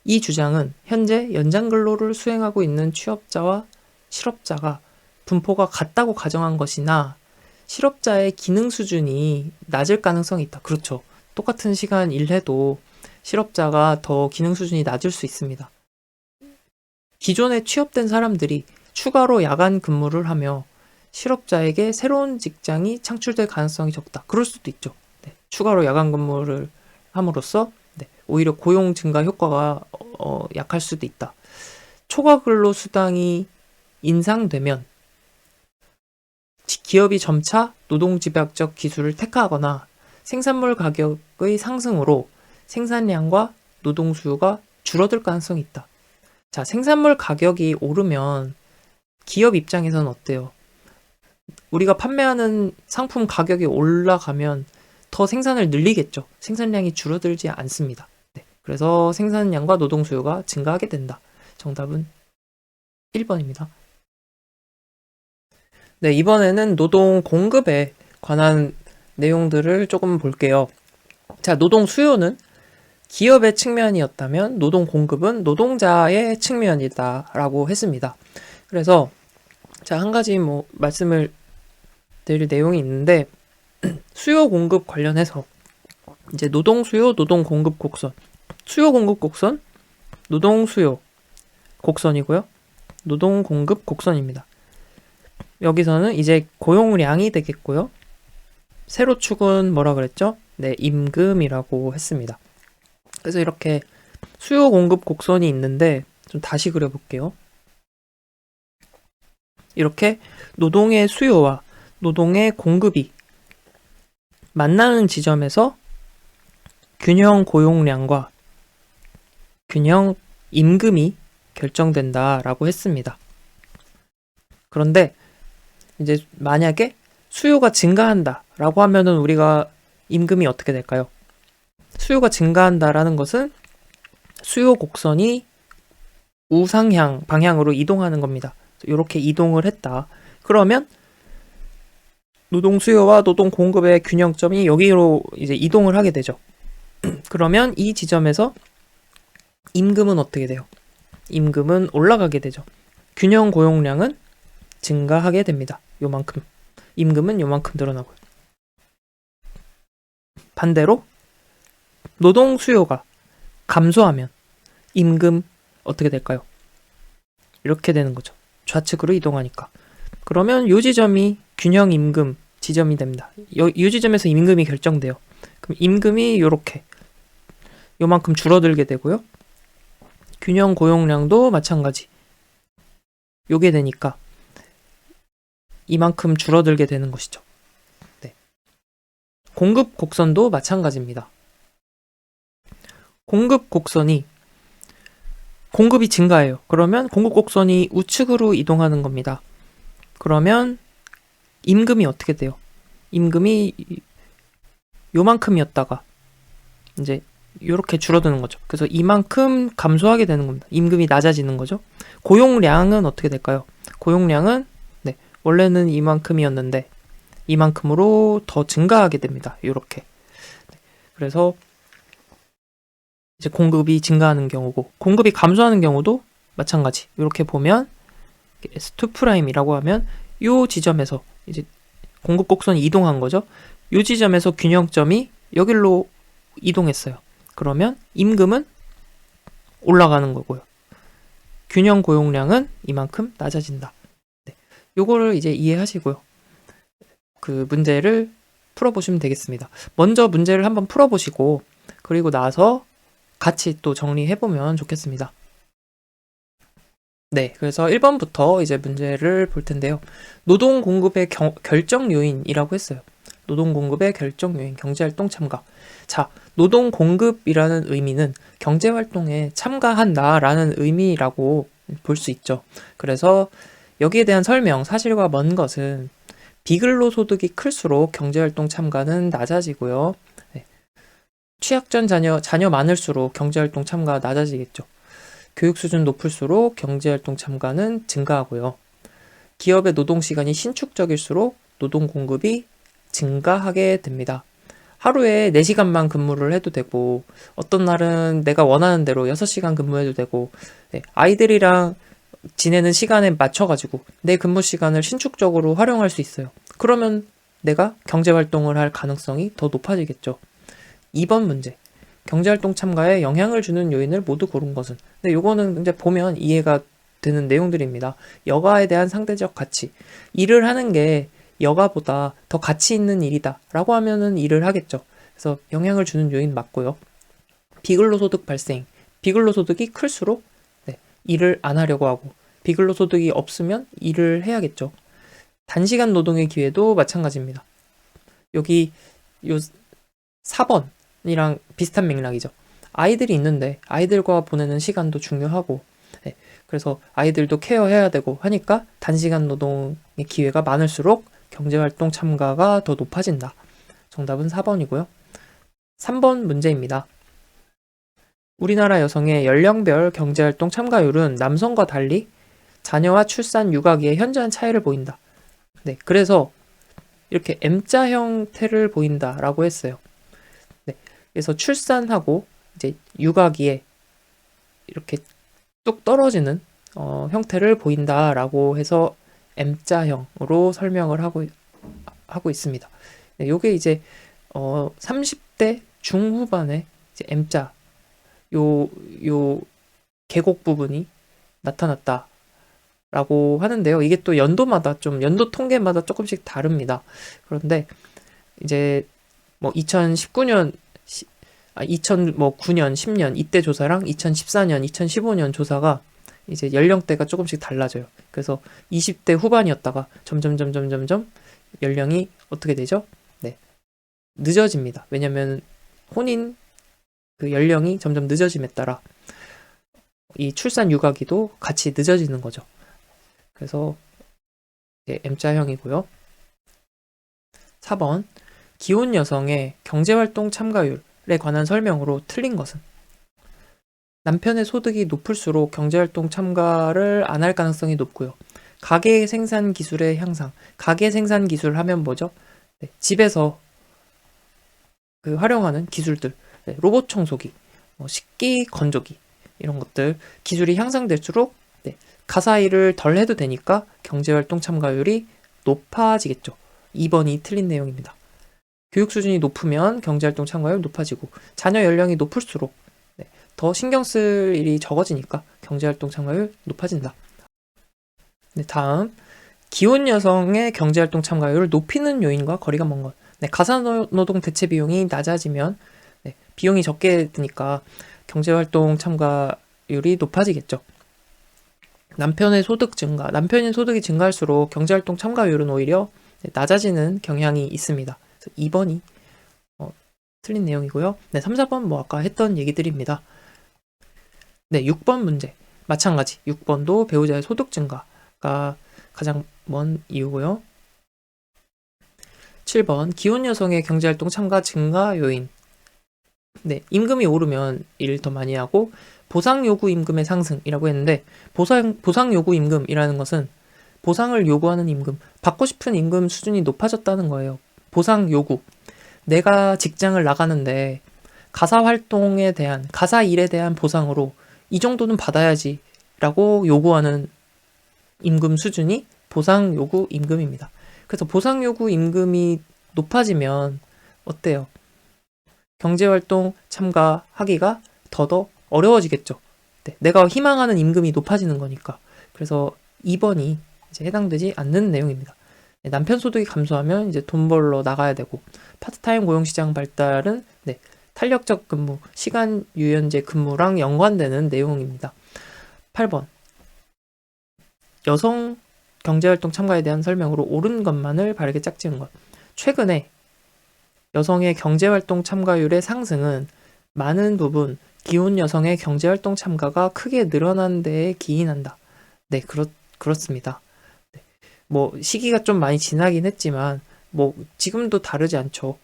이 주장은 현재 연장근로를 수행하고 있는 취업자와 실업자가 분포가 같다고 가정한 것이나 실업자의 기능 수준이 낮을 가능성이 있다. 그렇죠. 똑같은 시간 일해도 실업자가 더 기능 수준이 낮을 수 있습니다. 기존에 취업된 사람들이 추가로 야간 근무를 하며 실업자에게 새로운 직장이 창출될 가능성이 적다. 그럴 수도 있죠. 네, 추가로 야간 근무를 함으로써 오히려 고용 증가 효과가 약할 수도 있다. 초과 근로 수당이 인상되면 기업이 점차 노동집약적 기술을 택하거나 생산물 가격의 상승으로 생산량과 노동 수요가 줄어들 가능성이 있다. 자, 생산물 가격이 오르면 기업 입장에서는 어때요? 우리가 판매하는 상품 가격이 올라가면 더 생산을 늘리겠죠. 생산량이 줄어들지 않습니다. 네, 그래서 생산량과 노동 수요가 증가하게 된다. 정답은 1번입니다. 네, 이번에는 노동 공급에 관한 내용들을 조금 볼게요. 자, 노동 수요는 기업의 측면이었다면 노동 공급은 노동자의 측면이다라고 했습니다. 그래서 자, 한 가지 말씀을 드릴 내용이 있는데 수요 공급 관련해서 이제 노동 수요, 노동 공급 곡선, 수요 공급 곡선, 노동 수요 곡선이고요. 노동 공급 곡선입니다. 여기서는 이제 고용량이 되겠고요. 세로 축은 뭐라 그랬죠? 네, 임금이라고 했습니다. 그래서 이렇게 수요 공급 곡선이 있는데 좀 다시 그려볼게요. 이렇게 노동의 수요와 노동의 공급이 만나는 지점에서 균형 고용량과 균형 임금이 결정된다라고 했습니다. 그런데 이제 만약에 수요가 증가한다라고 하면은 우리가 임금이 어떻게 될까요? 수요가 증가한다라는 것은 수요 곡선이 우상향 방향으로 이동하는 겁니다. 이렇게 이동을 했다. 그러면 노동 수요와 노동 공급의 균형점이 여기로 이제 이동을 하게 되죠. 그러면 이 지점에서 임금은 어떻게 돼요? 임금은 올라가게 되죠. 균형 고용량은 증가하게 됩니다. 요만큼. 임금은 요만큼 늘어나고요. 반대로 노동 수요가 감소하면 임금 어떻게 될까요? 이렇게 되는 거죠. 좌측으로 이동하니까. 그러면 요 지점이 균형 임금 지점이 됩니다. 이 지점에서 임금이 결정돼요. 그럼 임금이 요렇게 요만큼 줄어들게 되고요. 균형 고용량도 마찬가지. 요게 되니까 이만큼 줄어들게 되는 것이죠. 네. 공급 곡선도 마찬가지입니다. 공급 곡선이 공급이 증가해요. 그러면 공급 곡선이 우측으로 이동하는 겁니다. 그러면 임금이 어떻게 돼요? 임금이 요만큼이었다가 이제 요렇게 줄어드는 거죠. 그래서 이만큼 감소하게 되는 겁니다. 임금이 낮아지는 거죠. 고용량은 어떻게 될까요? 고용량은 원래는 이만큼이었는데 이만큼으로 더 증가하게 됩니다. 요렇게. 그래서 이제 공급이 증가하는 경우고 공급이 감소하는 경우도 마찬가지. 이렇게 보면 S2'이라고 하면 요 지점에서 이제 공급 곡선이 이동한 거죠. 요 지점에서 균형점이 여기로 이동했어요. 그러면 임금은 올라가는 거고요. 균형 고용량은 이만큼 낮아진다. 네. 요거를 이제 이해하시고요. 그 문제를 풀어보시면 되겠습니다. 먼저 문제를 한번 풀어보시고 그리고 나서 같이 또 정리해보면 좋겠습니다. 네, 그래서 1번부터 이제 문제를 볼 텐데요. 노동 공급의 결정 요인이라고 했어요. 노동 공급의 결정 요인, 경제활동 참가. 자, 노동 공급이라는 의미는 경제활동에 참가한다라는 의미라고 볼 수 있죠. 그래서 여기에 대한 설명, 사실과 먼 것은 비근로소득이 클수록 경제활동 참가는 낮아지고요. 네. 취약전 자녀 많을수록 경제활동 참가가 낮아지겠죠. 교육 수준 높을수록 경제활동 참가는 증가하고요. 기업의 노동시간이 신축적일수록 노동 공급이 증가하게 됩니다. 하루에 4시간만 근무를 해도 되고 어떤 날은 내가 원하는 대로 6시간 근무해도 되고 아이들이랑 지내는 시간에 맞춰가지고 내 근무 시간을 신축적으로 활용할 수 있어요. 그러면 내가 경제활동을 할 가능성이 더 높아지겠죠. 2번 문제. 경제활동 참가에 영향을 주는 요인을 모두 고른 것은. 근데 요거는 이제 보면 이해가 되는 내용들입니다. 여가에 대한 상대적 가치. 일을 하는 게 여가보다 더 가치 있는 일이다 라고 하면은 일을 하겠죠. 그래서 영향을 주는 요인 맞고요. 비근로소득 발생. 비근로소득이 클수록 일을 안 하려고 하고, 비근로소득이 없으면 일을 해야겠죠. 단시간 노동의 기회도 마찬가지입니다. 여기 요 4번이랑 비슷한 맥락이죠. 아이들이 있는데 아이들과 보내는 시간도 중요하고, 그래서 아이들도 케어해야 되고 하니까 단시간 노동의 기회가 많을수록 경제활동 참가가 더 높아진다. 정답은 4번이고요. 3번 문제입니다. 우리나라 여성의 연령별 경제활동 참가율은 남성과 달리 자녀와 출산, 육아기에 현저한 차이를 보인다. 네, 그래서 이렇게 M자 형태를 보인다라고 했어요. 네, 그래서 출산하고 이제 육아기에 이렇게 뚝 떨어지는 형태를 보인다라고 해서 M자형으로 설명을 하고 있습니다. 네, 요게 이제 30대 중후반에 이제 M자 요 계곡 부분이 나타났다라고 하는데요. 이게 또 연도 통계마다 조금씩 다릅니다. 그런데 이제 뭐 2019년 2009년, 10년 이때 조사랑 2014년, 2015년 조사가 이제 연령대가 조금씩 달라져요. 그래서 20대 후반이었다가 점점 연령이 어떻게 되죠? 네, 늦어집니다. 왜냐면 혼인 그 연령이 점점 늦어짐에 따라 이 출산 육아기도 같이 늦어지는 거죠. 그래서 M자형이고요. 4번 기혼 여성의 경제활동 참가율에 관한 설명으로 틀린 것은? 남편의 소득이 높을수록 경제활동 참가를 안 할 가능성이 높고요. 가계 생산 기술의 향상. 가계 생산 기술 하면 뭐죠? 네, 집에서 그 활용하는 기술들. 네, 로봇 청소기, 식기 건조기 이런 것들 기술이 향상될수록 가사 일을 덜 해도 되니까 경제활동 참가율이 높아지겠죠. 2번이 틀린 내용입니다. 교육 수준이 높으면 경제활동 참가율 높아지고 자녀 연령이 높을수록 더 신경 쓸 일이 적어지니까 경제활동 참가율 높아진다. 다음 기혼 여성의 경제활동 참가율을 높이는 요인과 거리가 먼 것. 가사노동 대체 비용이 낮아지면 비용이 적게 드니까 경제활동 참가율이 높아지겠죠. 남편의 소득이 증가할수록 경제활동 참가율은 오히려 낮아지는 경향이 있습니다. 그래서 2번이 틀린 내용이고요. 3, 4번 아까 했던 얘기들입니다. 6번 문제 마찬가지. 6번도 배우자의 소득 증가가 가장 먼 이유고요. 7번 기혼 여성의 경제활동 참가 증가 요인. 임금이 오르면 일을 더 많이 하고 보상 요구 임금의 상승이라고 했는데 보상 요구 임금이라는 것은 보상을 요구하는 임금, 받고 싶은 임금 수준이 높아졌다는 거예요. 보상 요구. 내가 직장을 나가는데 가사 일에 대한 보상으로 이 정도는 받아야지 라고 요구하는 임금 수준이 보상 요구 임금입니다. 그래서 보상 요구 임금이 높아지면 어때요? 경제활동 참가하기가 더더 어려워지겠죠. 내가 희망하는 임금이 높아지는 거니까. 그래서 2번이 이제 해당되지 않는 내용입니다. 남편 소득이 감소하면 이제 돈 벌러 나가야 되고 파트타임 고용시장 발달은 탄력적 근무, 시간 유연제 근무랑 연관되는 내용입니다. 8번 여성 경제활동 참가에 대한 설명으로 옳은 것만을 바르게 짝지은 것. 최근에 여성의 경제활동 참가율의 상승은 많은 부분 기혼 여성의 경제활동 참가가 크게 늘어난 데에 기인한다. 그렇습니다. 시기가 좀 많이 지나긴 했지만 지금도 다르지 않죠.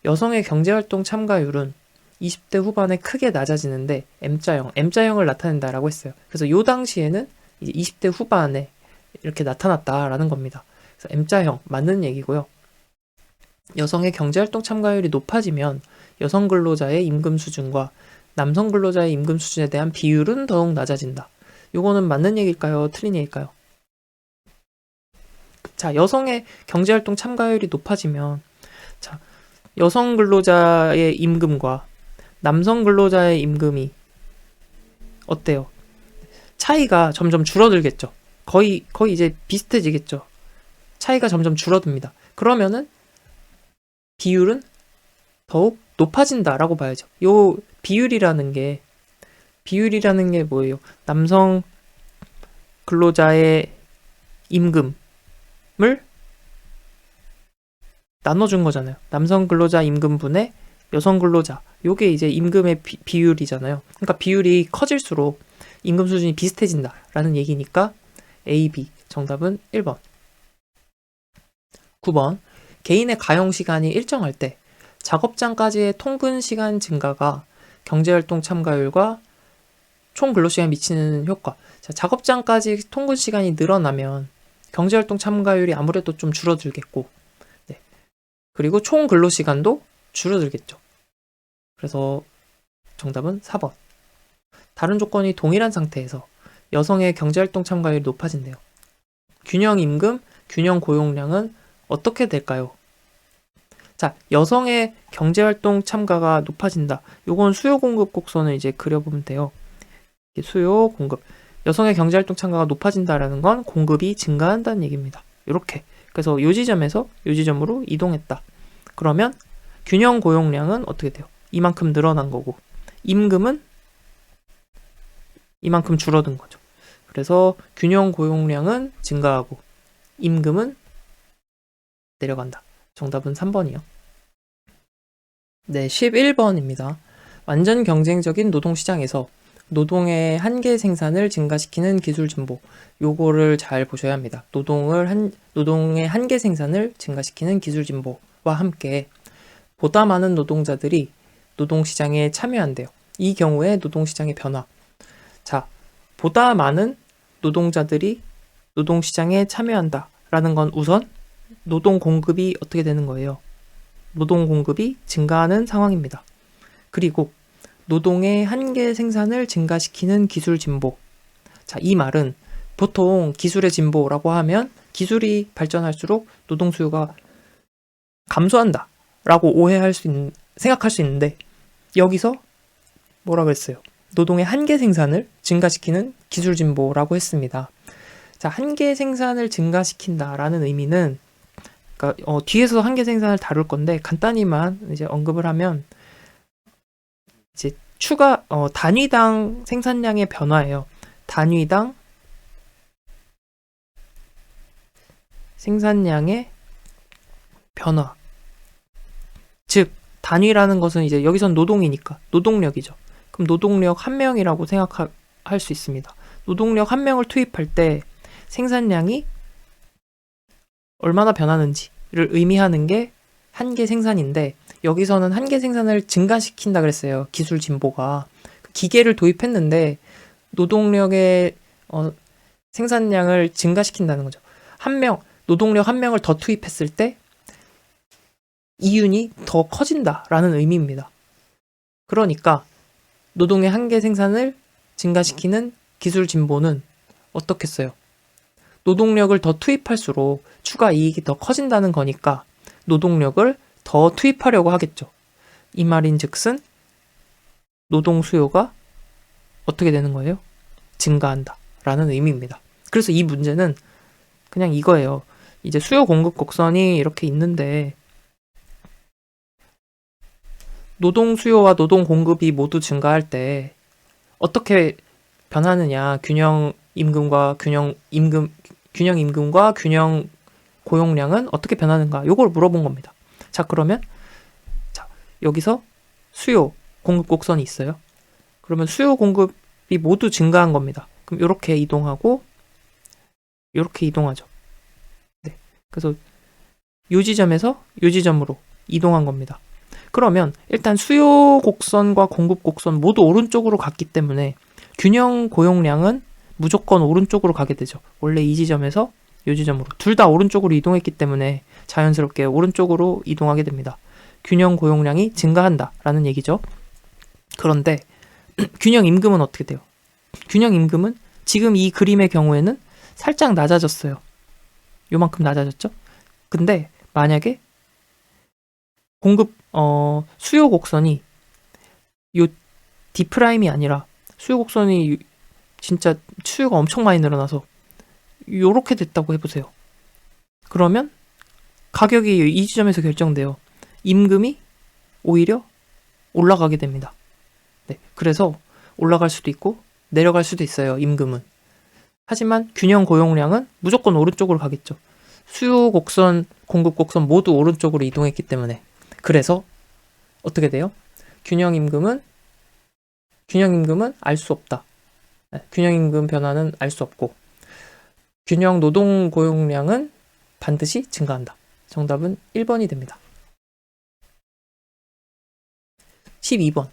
여성의 경제활동 참가율은 20대 후반에 크게 낮아지는데 M자형을 나타낸다라고 했어요. 그래서 요 당시에는 이제 20대 후반에 이렇게 나타났다라는 겁니다. 그래서 M자형 맞는 얘기고요. 여성의 경제활동 참가율이 높아지면 여성 근로자의 임금 수준과 남성 근로자의 임금 수준에 대한 비율은 더욱 낮아진다. 요거는 맞는 얘기일까요? 틀린 얘기일까요? 자, 여성의 경제활동 참가율이 높아지면 여성 근로자의 임금과 남성 근로자의 임금이 어때요? 차이가 점점 줄어들겠죠. 거의 이제 비슷해지겠죠. 차이가 점점 줄어듭니다. 그러면은 비율은 더욱 높아진다라고 봐야죠. 요 비율이라는 게 뭐예요? 남성 근로자의 임금을 나눠준 거잖아요. 남성 근로자 임금분의 여성 근로자. 요게 이제 임금의 비율이잖아요. 그러니까 비율이 커질수록 임금 수준이 비슷해진다라는 얘기니까 A, B. 정답은 1번. 9번. 개인의 가용 시간이 일정할 때 작업장까지의 통근 시간 증가가 경제활동 참가율과 총 근로시간에 미치는 효과. 자, 작업장까지 통근 시간이 늘어나면 경제활동 참가율이 아무래도 좀 줄어들겠고, 네. 그리고 총 근로시간도 줄어들겠죠. 그래서 정답은 4번. 다른 조건이 동일한 상태에서 여성의 경제활동 참가율이 높아진대요. 균형 임금, 균형 고용량은 어떻게 될까요? 자, 여성의 경제활동 참가가 높아진다. 요건 수요 공급 곡선을 이제 그려보면 돼요. 수요 공급. 여성의 경제활동 참가가 높아진다라는 건 공급이 증가한다는 얘기입니다. 이렇게. 그래서 요 지점에서 요 지점으로 이동했다. 그러면 균형 고용량은 어떻게 돼요? 이만큼 늘어난 거고 임금은 이만큼 줄어든 거죠. 그래서 균형 고용량은 증가하고 임금은 내려간다. 정답은 3번이요. 네, 11번입니다. 완전 경쟁적인 노동시장에서 노동의 한계 생산을 증가시키는 기술 진보. 요거를 잘 보셔야 합니다. 노동의 한계 생산을 증가시키는 기술 진보와 함께 보다 많은 노동자들이 노동시장에 참여한대요. 이 경우에 노동시장의 변화. 자, 보다 많은 노동자들이 노동시장에 참여한다라는 건 우선 노동 공급이 어떻게 되는 거예요? 노동 공급이 증가하는 상황입니다. 그리고 노동의 한계 생산을 증가시키는 기술 진보. 자, 이 말은 보통 기술의 진보라고 하면 기술이 발전할수록 노동 수요가 감소한다 라고 생각할 수 있는데 여기서 뭐라 그랬어요? 노동의 한계 생산을 증가시키는 기술 진보라고 했습니다. 자, 한계 생산을 증가시킨다라는 의미는 그러니까 뒤에서 한계 생산을 다룰 건데 간단히만 이제 언급을 하면 이제 추가 단위당 생산량의 변화예요. 단위당 생산량의 변화. 즉 단위라는 것은 이제 여기선 노동이니까 노동력이죠. 그럼 노동력 한 명이라고 생각할 수 있습니다. 노동력 한 명을 투입할 때 생산량이 얼마나 변하는지를 의미하는 게 한계 생산인데 여기서는 한계 생산을 증가시킨다 그랬어요. 기술 진보가. 기계를 도입했는데 노동력의 생산량을 증가시킨다는 거죠. 노동력 한 명을 더 투입했을 때 이윤이 더 커진다라는 의미입니다. 그러니까 노동의 한계 생산을 증가시키는 기술 진보는 어떻겠어요? 노동력을 더 투입할수록 추가 이익이 더 커진다는 거니까 노동력을 더 투입하려고 하겠죠. 이 말인 즉슨 노동 수요가 어떻게 되는 거예요? 증가한다 라는 의미입니다. 그래서 이 문제는 그냥 이거예요. 이제 수요 공급 곡선이 이렇게 있는데 노동 수요와 노동 공급이 모두 증가할 때 어떻게 변하느냐, 균형 임금과 균형 고용량은 어떻게 변하는가, 요걸 물어본 겁니다. 자, 그러면 여기서 수요 공급 곡선이 있어요. 그러면 수요 공급이 모두 증가한 겁니다. 그럼 이렇게 이동하고 이렇게 이동하죠. 네. 그래서 이 지점에서 이 지점으로 이동한 겁니다. 그러면 일단 수요 곡선과 공급 곡선 모두 오른쪽으로 갔기 때문에 균형 고용량은 무조건 오른쪽으로 가게 되죠. 원래 이 지점에서 이 지점으로 둘 다 오른쪽으로 이동했기 때문에 자연스럽게 오른쪽으로 이동하게 됩니다. 균형 고용량이 증가한다라는 얘기죠. 그런데 균형 임금은 어떻게 돼요? 균형 임금은 지금 이 그림의 경우에는 살짝 낮아졌어요. 요만큼 낮아졌죠? 근데 만약에 수요 곡선이 요 D'이 아니라 수요 곡선이 진짜 수요가 엄청 많이 늘어나서 요렇게 됐다고 해보세요. 그러면 가격이 이 지점에서 결정돼요. 임금이 오히려 올라가게 됩니다. 네, 그래서 올라갈 수도 있고 내려갈 수도 있어요. 임금은. 하지만 균형 고용량은 무조건 오른쪽으로 가겠죠. 수요 곡선, 공급 곡선 모두 오른쪽으로 이동했기 때문에. 그래서 어떻게 돼요? 균형 임금은 알 수 없다. 네, 균형 임금 변화는 알 수 없고 균형 노동 고용량은 반드시 증가한다. 정답은 1번이 됩니다. 12번.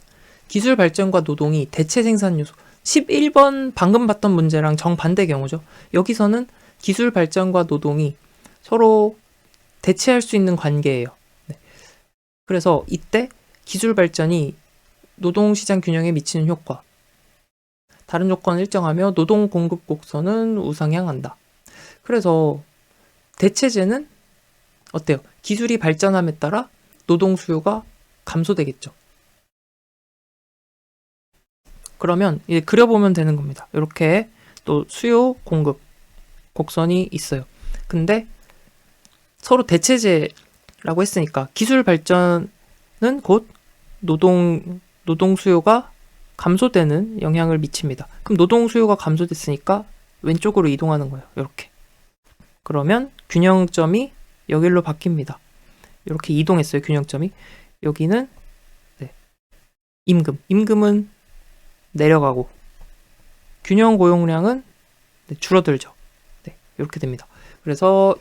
기술 발전과 노동이 대체 생산 요소. 11번 방금 봤던 문제랑 정반대 경우죠. 여기서는 기술 발전과 노동이 서로 대체할 수 있는 관계예요. 네. 그래서 이때 기술 발전이 노동시장 균형에 미치는 효과. 다른 조건을 일정하며 노동 공급 곡선은 우상향한다. 그래서 대체제는 어때요? 기술이 발전함에 따라 노동 수요가 감소되겠죠. 그러면 이제 그려보면 되는 겁니다. 이렇게 또 수요, 공급, 곡선이 있어요. 근데 서로 대체제라고 했으니까 기술 발전은 곧 노동 수요가 감소되는 영향을 미칩니다. 그럼 노동 수요가 감소됐으니까 왼쪽으로 이동하는 거예요. 이렇게. 그러면 균형점이 여기로 바뀝니다. 이렇게 이동했어요. 균형점이. 여기는 네. 임금은 내려가고 균형 고용량은 네, 줄어들죠. 네, 이렇게 됩니다. 그래서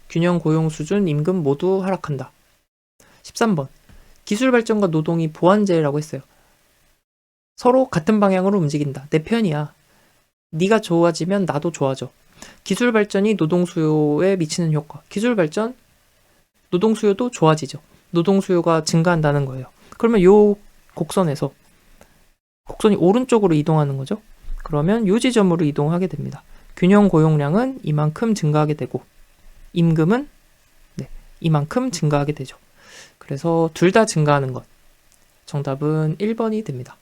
균형 고용 수준, 임금 모두 하락한다. 13번. 기술 발전과 노동이 보완제라고 했어요. 서로 같은 방향으로 움직인다. 내 편이야. 네가 좋아지면 나도 좋아져. 기술 발전이 노동 수요에 미치는 효과. 기술 발전, 노동 수요도 좋아지죠. 노동 수요가 증가한다는 거예요. 그러면 요 곡선에서 곡선이 오른쪽으로 이동하는 거죠. 그러면 요 지점으로 이동하게 됩니다. 균형 고용량은 이만큼 증가하게 되고 임금은 네, 이만큼 증가하게 되죠. 그래서 둘 다 증가하는 것. 정답은 1번이 됩니다.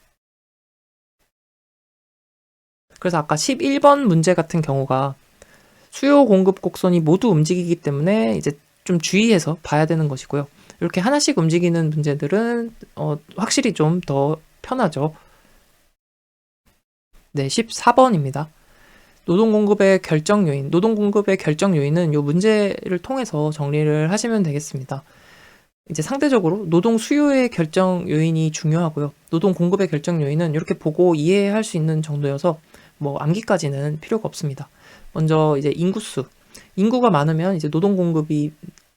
그래서 아까 11번 문제 같은 경우가 수요 공급 곡선이 모두 움직이기 때문에 이제 좀 주의해서 봐야 되는 것이고요. 이렇게 하나씩 움직이는 문제들은 확실히 좀 더 편하죠. 네, 14번입니다. 노동 공급의 결정 요인. 노동 공급의 결정 요인은 이 문제를 통해서 정리를 하시면 되겠습니다. 이제 상대적으로 노동 수요의 결정 요인이 중요하고요. 노동 공급의 결정 요인은 이렇게 보고 이해할 수 있는 정도여서 뭐 암기까지는 필요가 없습니다. 먼저 이제 인구수. 인구가 많으면 이제 노동 공급이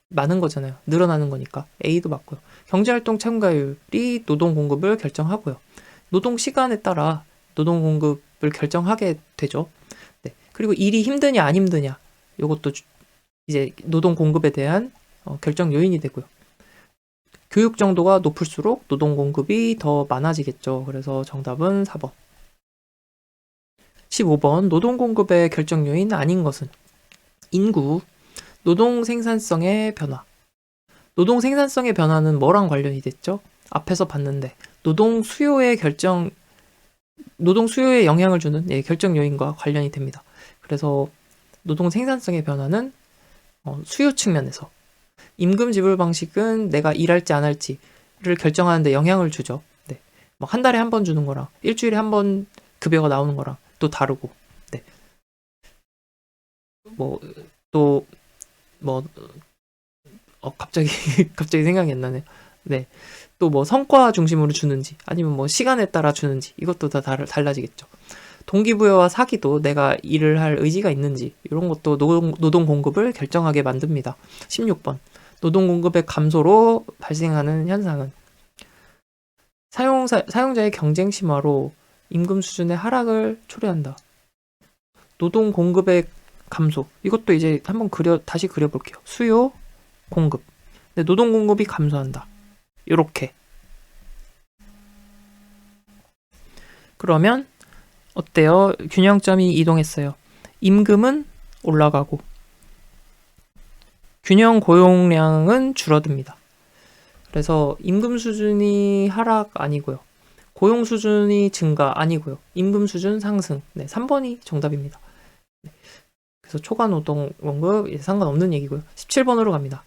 많은 거잖아요. 늘어나는 거니까. A도 맞고요. 경제활동 참가율이 노동 공급을 결정하고요. 노동 시간에 따라 노동 공급을 결정하게 되죠. 네. 그리고 일이 힘드냐 안 힘드냐 이것도 이제 노동 공급에 대한 결정 요인이 되고요. 교육 정도가 높을수록 노동 공급이 더 많아지겠죠. 그래서 정답은 4번. 15번. 노동 공급의 결정 요인 아닌 것은 인구, 노동 생산성의 변화. 노동 생산성의 변화는 뭐랑 관련이 됐죠? 앞에서 봤는데 노동 수요에 영향을 주는 결정 요인과 관련이 됩니다. 그래서 노동 생산성의 변화는 수요 측면에서 임금 지불 방식은 내가 일할지 안 할지를 결정하는데 영향을 주죠. 네. 뭐 한 달에 한 번 주는 거랑 일주일에 한 번 급여가 나오는 거랑 또 다르고. 네. 갑자기 생각이 안 나네요. 네. 또 뭐 성과 중심으로 주는지 아니면 뭐 시간에 따라 주는지 이것도 다 달라지겠죠. 동기부여와 사기도 내가 일을 할 의지가 있는지 이런 것도 노동 공급을 결정하게 만듭니다. 16번. 노동 공급의 감소로 발생하는 현상은 사용자의 경쟁 심화로 임금 수준의 하락을 초래한다. 노동 공급의 감소. 이것도 이제 한번 다시 그려볼게요. 수요, 공급. 근데 노동 공급이 감소한다. 요렇게. 그러면 어때요? 균형점이 이동했어요. 임금은 올라가고 균형 고용량은 줄어듭니다. 그래서 임금 수준이 하락 아니고요. 고용 수준이 증가 아니고요. 임금 수준 상승. 네, 3번이 정답입니다. 네, 그래서 초과 노동 원급 상관없는 얘기고요. 17번으로 갑니다.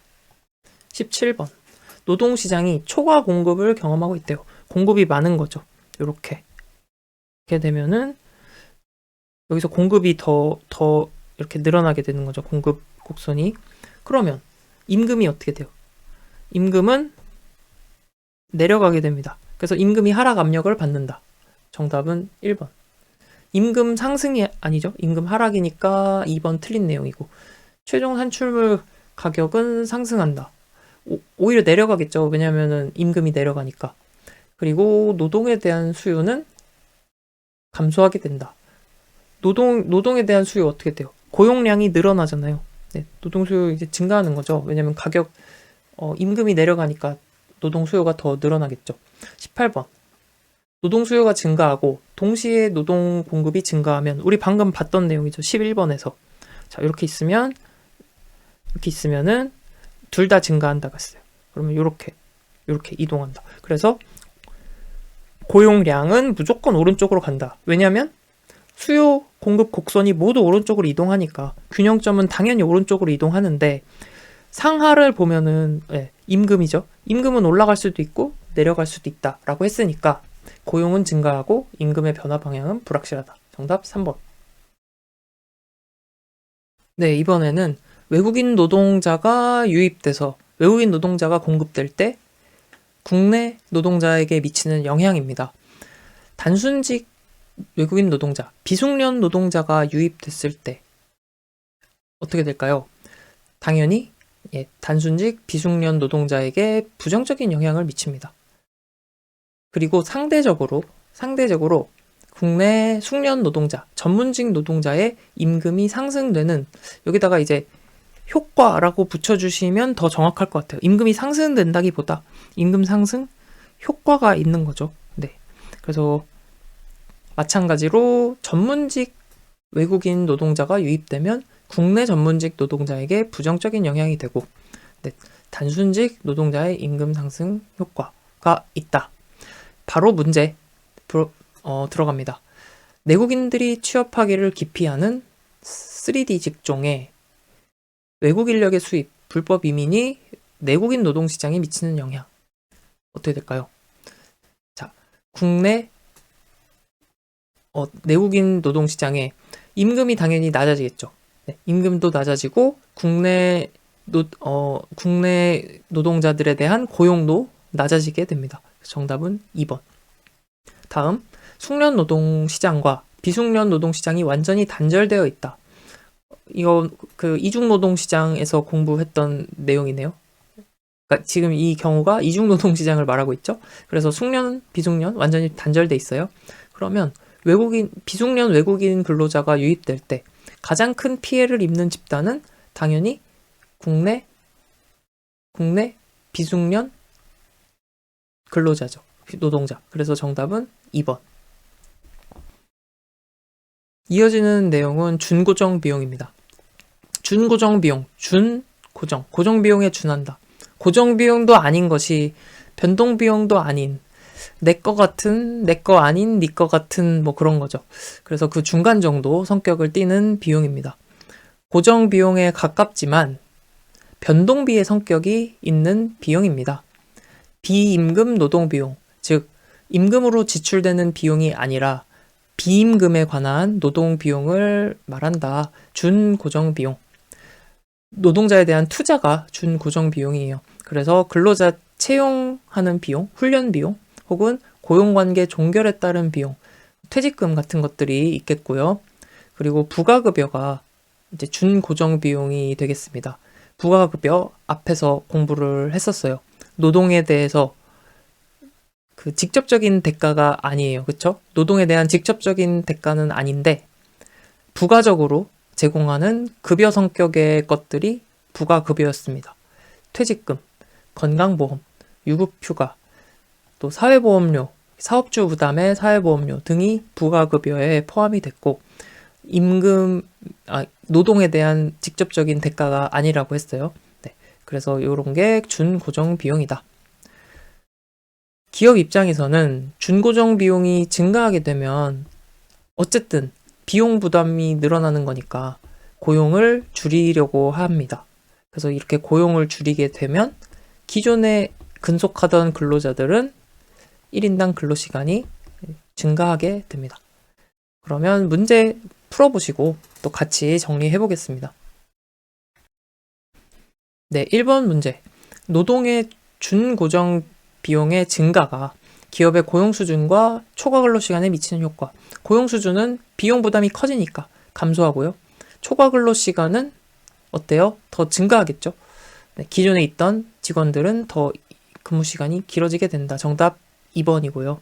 17번. 노동시장이 초과 공급을 경험하고 있대요. 공급이 많은 거죠. 이렇게 되면은 여기서 공급이 더 이렇게 늘어나게 되는 거죠. 공급 곡선이. 그러면 임금이 어떻게 돼요? 임금은 내려가게 됩니다. 그래서 임금이 하락 압력을 받는다. 정답은 1번. 임금 상승이 아니죠. 임금 하락이니까 2번 틀린 내용이고, 최종 산출물 가격은 상승한다. 오히려 내려가겠죠. 왜냐면은 임금이 내려가니까. 그리고 노동에 대한 수요는 감소하게 된다. 노동에 대한 수요 어떻게 돼요? 고용량이 늘어나잖아요. 네, 노동 수요 이제 증가하는 거죠. 왜냐면 가격, 임금이 내려가니까 노동 수요가 더 늘어나겠죠. 18번. 노동 수요가 증가하고 동시에 노동 공급이 증가하면, 우리 방금 봤던 내용이죠. 11번에서. 자, 이렇게 있으면은 둘 다 증가한다고 했어요. 그러면 이렇게 이동한다. 그래서 고용량은 무조건 오른쪽으로 간다. 왜냐하면 수요 공급 곡선이 모두 오른쪽으로 이동하니까 균형점은 당연히 오른쪽으로 이동하는데, 상하를 보면은 임금이죠. 임금은 올라갈 수도 있고 내려갈 수도 있다라고 했으니까 고용은 증가하고 임금의 변화 방향은 불확실하다. 정답 3번. 네, 이번에는 외국인 노동자가 유입돼서 외국인 노동자가 공급될 때 국내 노동자에게 미치는 영향입니다. 단순직 외국인 노동자, 비숙련 노동자가 유입됐을 때 어떻게 될까요? 당연히 단순직 비숙련 노동자에게 부정적인 영향을 미칩니다. 그리고 상대적으로 국내 숙련 노동자, 전문직 노동자의 임금이 상승되는, 여기다가 이제 효과라고 붙여주시면 더 정확할 것 같아요. 임금이 상승된다기보다 임금 상승 효과가 있는 거죠. 네. 그래서 마찬가지로 전문직 외국인 노동자가 유입되면 국내 전문직 노동자에게 부정적인 영향이 되고, 네, 단순직 노동자의 임금 상승 효과가 있다. 바로 문제 들어갑니다. 내국인들이 취업하기를 기피하는 3D 직종에 외국 인력의 수입, 불법 이민이 내국인 노동시장에 미치는 영향 어떻게 될까요? 자, 국내 내국인 노동시장에 임금이 당연히 낮아지겠죠. 네, 임금도 낮아지고 국내 노동자들에 대한 고용도 낮아지게 됩니다. 정답은 2번. 다음, 숙련 노동시장과 비숙련 노동시장이 완전히 단절되어 있다. 이거 그 이중노동시장에서 공부했던 내용이네요. 그러니까 지금 이 경우가 이중노동시장을 말하고 있죠. 그래서 숙련, 비숙련 완전히 단절돼 있어요. 그러면 비숙련 외국인 근로자가 유입될 때 가장 큰 피해를 입는 집단은 당연히 국내 비숙련 근로자죠. 노동자. 그래서 정답은 2번. 이어지는 내용은 준고정 비용입니다. 준고정 비용, 고정 비용에 준한다. 고정 비용도 아닌 것이 변동 비용도 아닌, 내 거 같은, 내 거 아닌, 네 거 같은 뭐 그런 거죠. 그래서 그 중간 정도 성격을 띠는 비용입니다. 고정 비용에 가깝지만 변동비의 성격이 있는 비용입니다. 비임금 노동 비용, 즉 임금으로 지출되는 비용이 아니라 비임금에 관한 노동 비용을 말한다. 준고정 비용. 노동자에 대한 투자가 준고정 비용이에요. 그래서 근로자 채용하는 비용, 훈련 비용, 혹은 고용관계 종결에 따른 비용, 퇴직금 같은 것들이 있겠고요. 그리고 부가급여가 이제 준고정 비용이 되겠습니다. 부가급여 앞에서 공부를 했었어요. 노동에 대해서 그 직접적인 대가가 아니에요. 그렇죠? 노동에 대한 직접적인 대가는 아닌데 부가적으로 제공하는 급여 성격의 것들이 부가급여였습니다. 퇴직금, 건강보험, 유급휴가, 또 사회보험료, 사업주 부담의 사회보험료 등이 부가급여에 포함이 됐고, 노동에 대한 직접적인 대가가 아니라고 했어요. 네, 그래서 이런 게 준고정 비용이다. 기업 입장에서는 준고정 비용이 증가하게 되면 어쨌든 비용 부담이 늘어나는 거니까 고용을 줄이려고 합니다. 그래서 이렇게 고용을 줄이게 되면 기존에 근속하던 근로자들은 1인당 근로시간이 증가하게 됩니다. 그러면 문제 풀어보시고 또 같이 정리해 보겠습니다. 네, 1번 문제. 노동의 준고정 비용의 증가가 기업의 고용 수준과 초과 근로 시간에 미치는 효과. 고용 수준은 비용 부담이 커지니까 감소하고요. 초과 근로 시간은 어때요? 더 증가하겠죠? 네, 기존에 있던 직원들은 더 근무 시간이 길어지게 된다. 정답 2번이고요.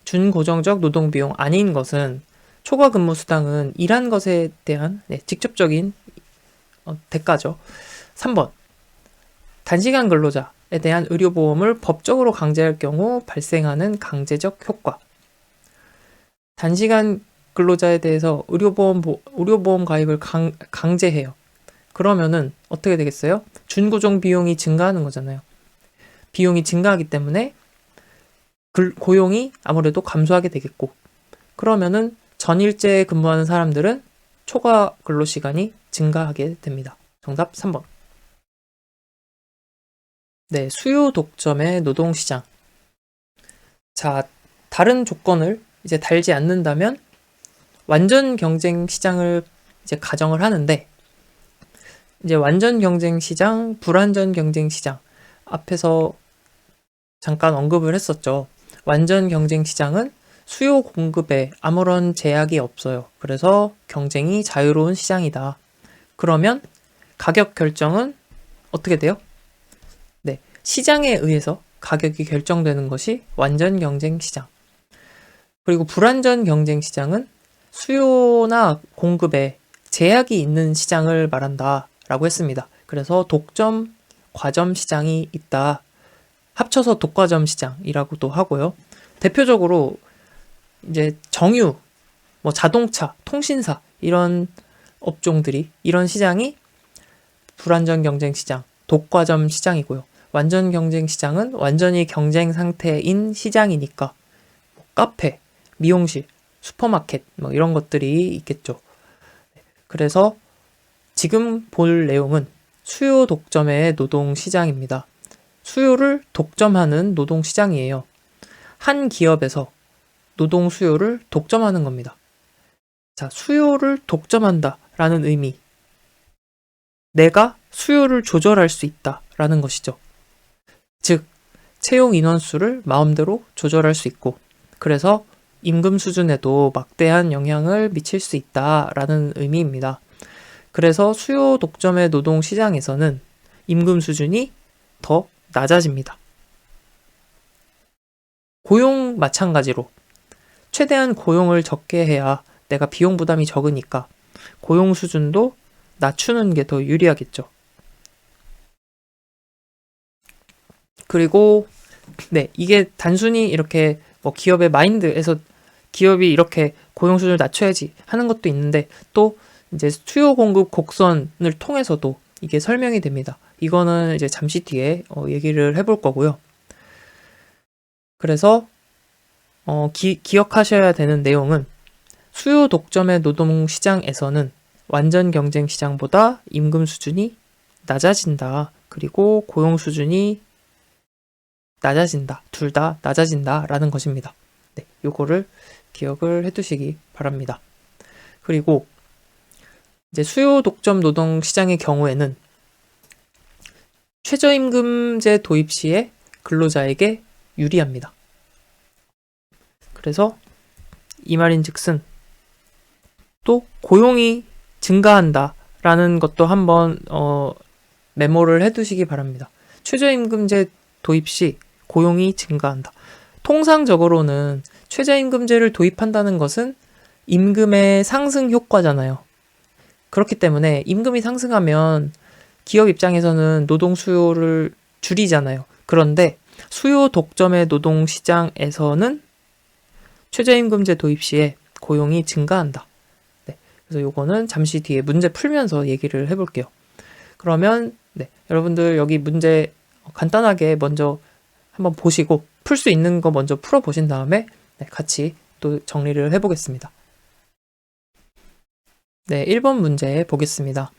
준고정적 노동 비용 아닌 것은 초과 근무 수당은 일한 것에 대한 직접적인 대가죠. 3번. 단시간 근로자에 대한 의료보험을 법적으로 강제할 경우 발생하는 강제적 효과. 단시간 근로자에 대해서 의료보험 가입을 강제해요. 그러면은 어떻게 되겠어요? 준고정 비용이 증가하는 거잖아요. 비용이 증가하기 때문에 고용이 아무래도 감소하게 되겠고, 그러면은 전일제 근무하는 사람들은 초과 근로시간이 증가하게 됩니다. 정답 3번. 네, 수요 독점의 노동시장. 자, 다른 조건을 이제 달지 않는다면 완전 경쟁 시장을 이제 가정을 하는데, 이제 완전 경쟁 시장, 불완전 경쟁 시장 앞에서 잠깐 언급을 했었죠. 완전 경쟁 시장은 수요 공급에 아무런 제약이 없어요. 그래서 경쟁이 자유로운 시장이다. 그러면 가격 결정은 어떻게 돼요? 네, 시장에 의해서 가격이 결정되는 것이 완전 경쟁 시장. 그리고 불완전 경쟁 시장은 수요나 공급에 제약이 있는 시장을 말한다 라고 했습니다. 그래서 독점, 과점 시장이 있다. 합쳐서 독과점 시장이라고도 하고요. 대표적으로 이제 정유, 자동차, 통신사 이런 업종들이, 이런 시장이 불완전 경쟁 시장, 독과점 시장이고요. 완전 경쟁 시장은 완전히 경쟁 상태인 시장이니까 카페, 미용실, 슈퍼마켓 이런 것들이 있겠죠. 그래서 지금 볼 내용은 수요 독점의 노동 시장입니다. 수요를 독점하는 노동 시장이에요. 한 기업에서 노동 수요를 독점하는 겁니다. 자, 수요를 독점한다 라는 의미. 내가 수요를 조절할 수 있다 라는 것이죠. 즉, 채용 인원수를 마음대로 조절할 수 있고, 그래서 임금 수준에도 막대한 영향을 미칠 수 있다라는 의미입니다. 그래서 수요 독점의 노동 시장에서는 임금 수준이 더 낮아집니다. 고용 마찬가지로 최대한 고용을 적게 해야 내가 비용 부담이 적으니까 고용 수준도 낮추는 게 더 유리하겠죠. 그리고 이게 단순히 이렇게 기업의 마인드에서 기업이 이렇게 고용 수준을 낮춰야지 하는 것도 있는데, 또 이제 수요 공급 곡선을 통해서도 이게 설명이 됩니다. 이거는 이제 잠시 뒤에 얘기를 해볼 거고요. 그래서 기억하셔야 되는 내용은 수요 독점의 노동 시장에서는 완전 경쟁 시장보다 임금 수준이 낮아진다. 그리고 고용 수준이 낮아진다. 둘 다 낮아진다라는 것입니다. 네, 요거를 기억을 해두시기 바랍니다. 그리고 이제 수요 독점 노동 시장의 경우에는 최저임금제 도입 시에 근로자에게 유리합니다. 그래서 이 말인즉슨 또 고용이 증가한다라는 것도 한번 메모를 해두시기 바랍니다. 최저임금제 도입 시 고용이 증가한다. 통상적으로는 최저임금제를 도입한다는 것은 임금의 상승 효과잖아요. 그렇기 때문에 임금이 상승하면 기업 입장에서는 노동 수요를 줄이잖아요. 그런데 수요 독점의 노동 시장에서는 최저임금제 도입 시에 고용이 증가한다. 네, 그래서 요거는 잠시 뒤에 문제 풀면서 얘기를 해볼게요. 그러면 여러분들 여기 문제 간단하게 먼저 한번 보시고 풀 수 있는 거 먼저 풀어보신 다음에 같이 또 정리를 해보겠습니다. 네, 1번 문제 보겠습니다.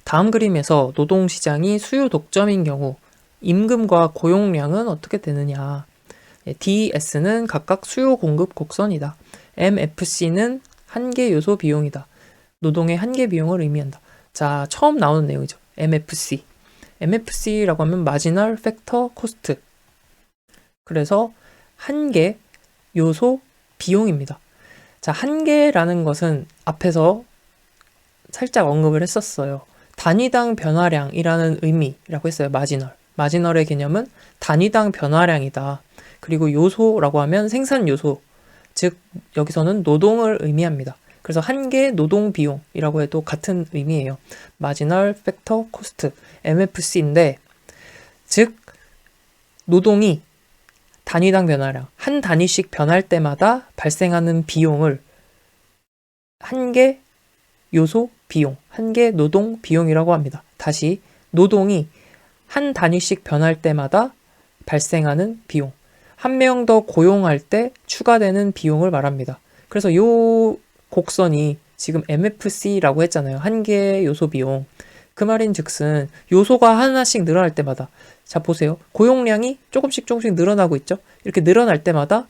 다음 그림에서 노동시장이 수요 독점인 경우 임금과 고용량은 어떻게 되느냐. DS는 각각 수요 공급 곡선이다. MFC는 한계 요소 비용이다. 노동의 한계 비용을 의미한다. 자, 처음 나오는 내용이죠. MFC. MFC라고 하면 마지널 팩터 코스트. 그래서 한계 요소 비용입니다. 자, 한계라는 것은 앞에서 살짝 언급을 했었어요. 단위당 변화량이라는 의미라고 했어요. 마지널. 마지널의 개념은 단위당 변화량이다. 그리고 요소라고 하면 생산 요소, 즉 여기서는 노동을 의미합니다. 그래서 한계 노동 비용이라고 해도 같은 의미예요. 마지널 팩터 코스트, MFC인데 즉 노동이 단위당 변화량, 한 단위씩 변할 때마다 발생하는 비용을 한계 요소 비용, 한계 노동 비용이라고 합니다. 다시 노동이 한 단위씩 변할 때마다 발생하는 비용, 한 명 더 고용할 때 추가되는 비용을 말합니다. 그래서 요 곡선이 지금 MFC라고 했잖아요. 한계 요소 비용. 그 말인 즉슨 요소가 하나씩 늘어날 때마다, 자 보세요. 고용량이 조금씩 늘어나고 있죠. 이렇게 늘어날 때마다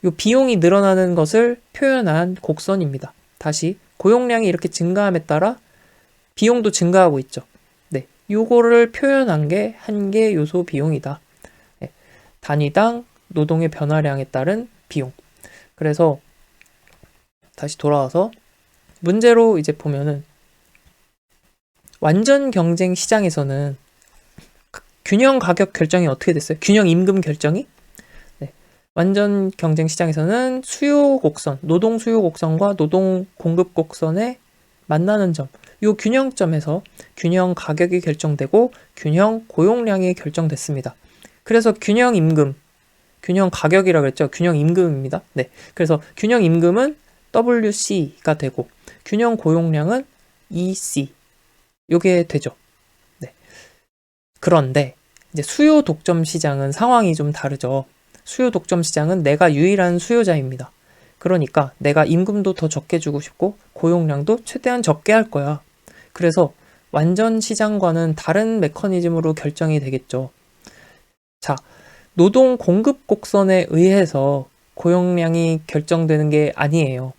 요 비용이 늘어나는 것을 표현한 곡선입니다. 다시 고용량이 이렇게 증가함에 따라 비용도 증가하고 있죠. 네, 요거를 표현한 게 한계 요소 비용이다. 네, 단위당 노동의 변화량에 따른 비용. 그래서 다시 돌아와서 문제로 이제 보면은 완전 경쟁 시장에서는 균형 가격 결정이 어떻게 됐어요? 균형 임금 결정이? 네. 완전 경쟁 시장에서는 수요 곡선, 노동 수요 곡선과 노동 공급 곡선의 만나는 점, 이 균형점에서 균형 가격이 결정되고 균형 고용량이 결정됐습니다. 그래서 균형 임금, 균형 가격이라고 그랬죠. 균형 임금입니다. 네. 그래서 균형 임금은 WC가 되고 균형 고용량은 EC. 요게 되죠. 네. 그런데 이제 수요 독점 시장은 상황이 좀 다르죠. 수요 독점 시장은 내가 유일한 수요자입니다. 그러니까 내가 임금도 더 적게 주고 싶고 고용량도 최대한 적게 할 거야. 그래서 완전 시장과는 다른 메커니즘으로 결정이 되겠죠. 자, 노동 공급 곡선에 의해서 고용량이 결정되는 게 아니에요.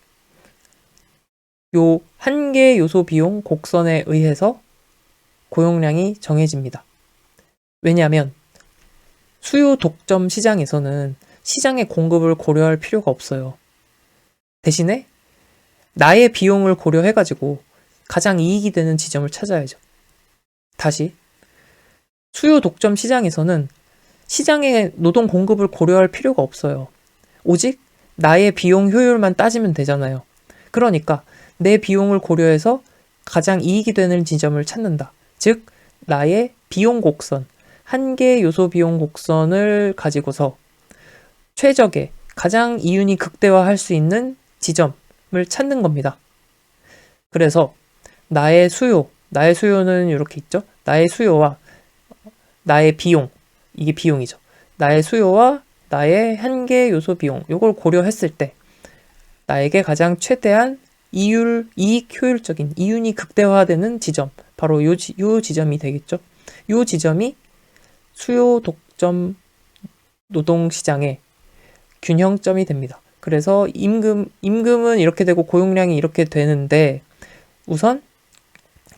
요 한계 요소 비용 곡선에 의해서 고용량이 정해집니다. 왜냐하면 수요 독점 시장에서는 시장의 공급을 고려할 필요가 없어요. 대신에 나의 비용을 고려해가지고 가장 이익이 되는 지점을 찾아야죠. 다시 수요 독점 시장에서는 시장의 노동 공급을 고려할 필요가 없어요. 오직 나의 비용 효율만 따지면 되잖아요. 그러니까 내 비용을 고려해서 가장 이익이 되는 지점을 찾는다. 즉 나의 비용 곡선, 한계 요소 비용 곡선을 가지고서 최적의 가장 이윤이 극대화할 수 있는 지점을 찾는 겁니다. 그래서 나의 수요는 이렇게 있죠. 나의 수요와 나의 비용, 이게 비용이죠. 나의 수요와 나의 한계 요소 비용, 요걸 고려했을 때 나에게 가장 최대한 이익 효율적인 이윤이 극대화되는 지점, 바로 요 지점이 되겠죠. 요 지점이 수요 독점 노동시장의 균형점이 됩니다. 그래서 임금은 이렇게 되고 고용량이 이렇게 되는데 우선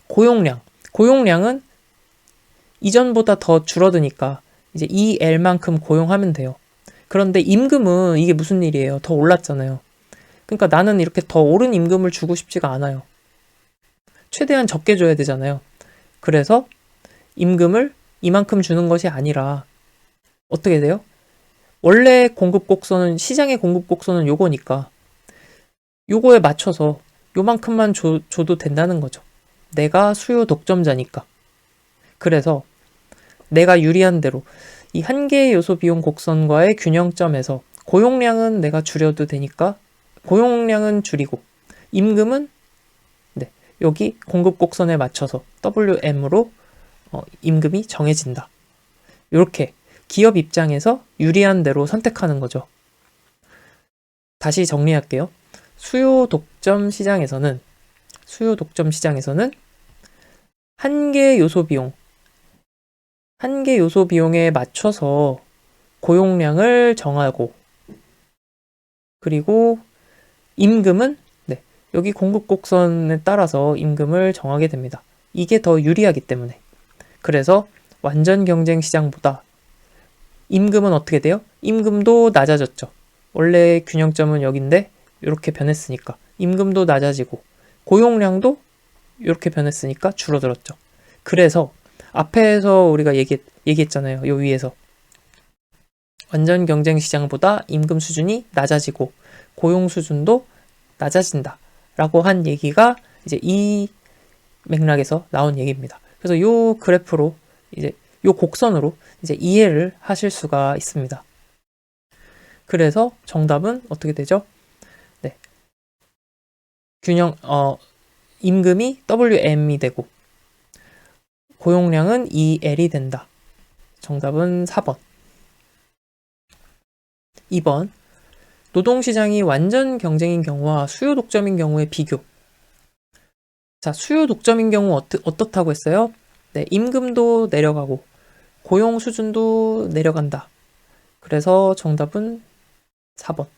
고용량은 이전보다 더 줄어드니까 이제 EL만큼 고용하면 돼요. 그런데 임금은 이게 무슨 일이에요? 더 올랐잖아요. 그러니까 나는 이렇게 더 오른 임금을 주고 싶지가 않아요. 최대한 적게 줘야 되잖아요. 그래서 임금을 이만큼 주는 것이 아니라 어떻게 돼요? 원래 공급 곡선은 시장의 공급 곡선은 요거니까 요거에 맞춰서 요만큼만 줘도 된다는 거죠. 내가 수요 독점자니까. 그래서 내가 유리한 대로 이 한계 요소 비용 곡선과의 균형점에서 고용량은 내가 줄여도 되니까 고용량은 줄이고 임금은 여기 공급 곡선에 맞춰서 WM으로 임금이 정해진다. 이렇게 기업 입장에서 유리한 대로 선택하는 거죠. 다시 정리할게요. 수요 독점 시장에서는 한 개 요소 비용에 맞춰서 고용량을 정하고, 그리고 임금은 여기 공급 곡선에 따라서 임금을 정하게 됩니다. 이게 더 유리하기 때문에. 그래서 완전 경쟁 시장보다 임금은 어떻게 돼요? 임금도 낮아졌죠. 원래 균형점은 여긴데 이렇게 변했으니까 임금도 낮아지고, 고용량도 이렇게 변했으니까 줄어들었죠. 그래서 앞에서 우리가 얘기했잖아요. 요 위에서 완전 경쟁 시장보다 임금 수준이 낮아지고 고용 수준도 낮아진다 라고 한 얘기가 이제 이 맥락에서 나온 얘기입니다. 그래서 요 그래프로 이제 요 곡선으로 이제 이해를 하실 수가 있습니다. 그래서 정답은 어떻게 되죠? 임금이 WM이 되고 고용량은 EL이 된다. 정답은 4번. 2번. 노동시장이 완전 경쟁인 경우와 수요 독점인 경우의 비교. 자, 수요 독점인 경우 어떻다고 했어요? 임금도 내려가고 고용 수준도 내려간다. 그래서 정답은 4번.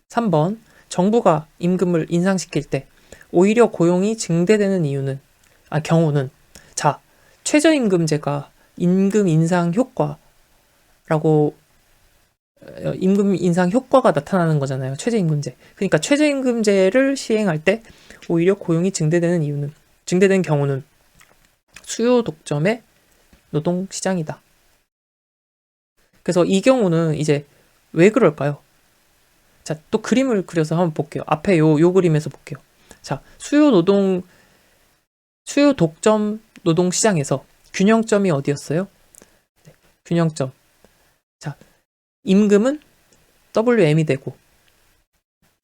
3번. 정부가 임금을 인상시킬 때 오히려 고용이 증대되는 경우는, 자, 최저임금제가 임금 인상 효과가 나타나는 거잖아요. 최저임금제. 그러니까 최저임금제를 시행할 때 오히려 고용이 증대되는 경우는 수요 독점의 노동시장이다. 그래서 이 경우는 이제 왜 그럴까요? 자, 또 그림을 그려서 한번 볼게요. 앞에 요 그림에서 볼게요. 자, 수요 독점 노동 시장에서 균형점이 어디였어요? 균형점. 자, 임금은 WM이 되고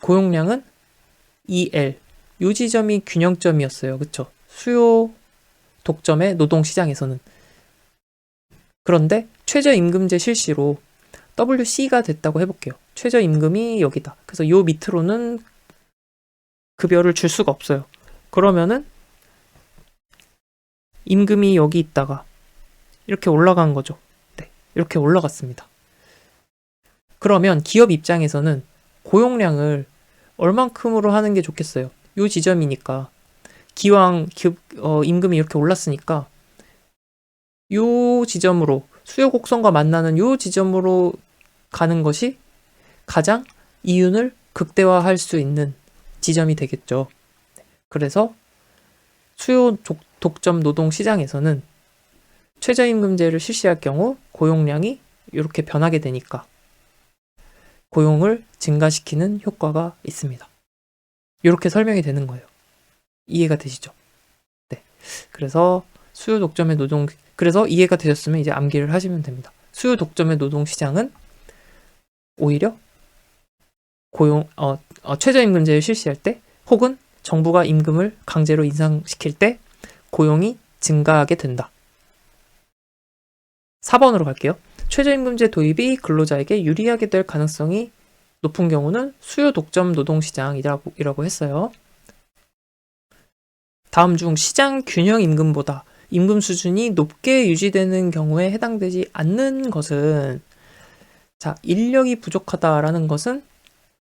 고용량은 EL. 요 지점이 균형점이었어요. 그쵸? 수요 독점의 노동 시장에서는. 그런데 최저임금제 실시로 WC가 됐다고 해볼게요. 최저임금이 여기다. 그래서 요 밑으로는 급여를 줄 수가 없어요. 그러면은 임금이 여기 있다가 이렇게 올라간 거죠. 이렇게 올라갔습니다. 그러면 기업 입장에서는 고용량을 얼만큼으로 하는 게 좋겠어요? 요 지점이니까. 기왕 임금이 이렇게 올랐으니까 요 지점으로, 수요 곡선과 만나는 요 지점으로 가는 것이 가장 이윤을 극대화할 수 있는 지점이 되겠죠. 그래서 수요 독점 노동 시장에서는 최저임금제를 실시할 경우 고용량이 이렇게 변하게 되니까 고용을 증가시키는 효과가 있습니다. 이렇게 설명이 되는 거예요. 이해가 되시죠? 그래서 수요 독점의 그래서 이해가 되셨으면 이제 암기를 하시면 됩니다. 수요 독점의 노동 시장은 오히려 최저임금제를 실시할 때, 혹은 정부가 임금을 강제로 인상시킬 때 고용이 증가하게 된다. 4번으로 갈게요. 최저임금제 도입이 근로자에게 유리하게 될 가능성이 높은 경우는 수요 독점 노동시장이라고 했어요. 다음 중 시장 균형 임금보다 임금 수준이 높게 유지되는 경우에 해당되지 않는 것은, 자, 인력이 부족하다라는 것은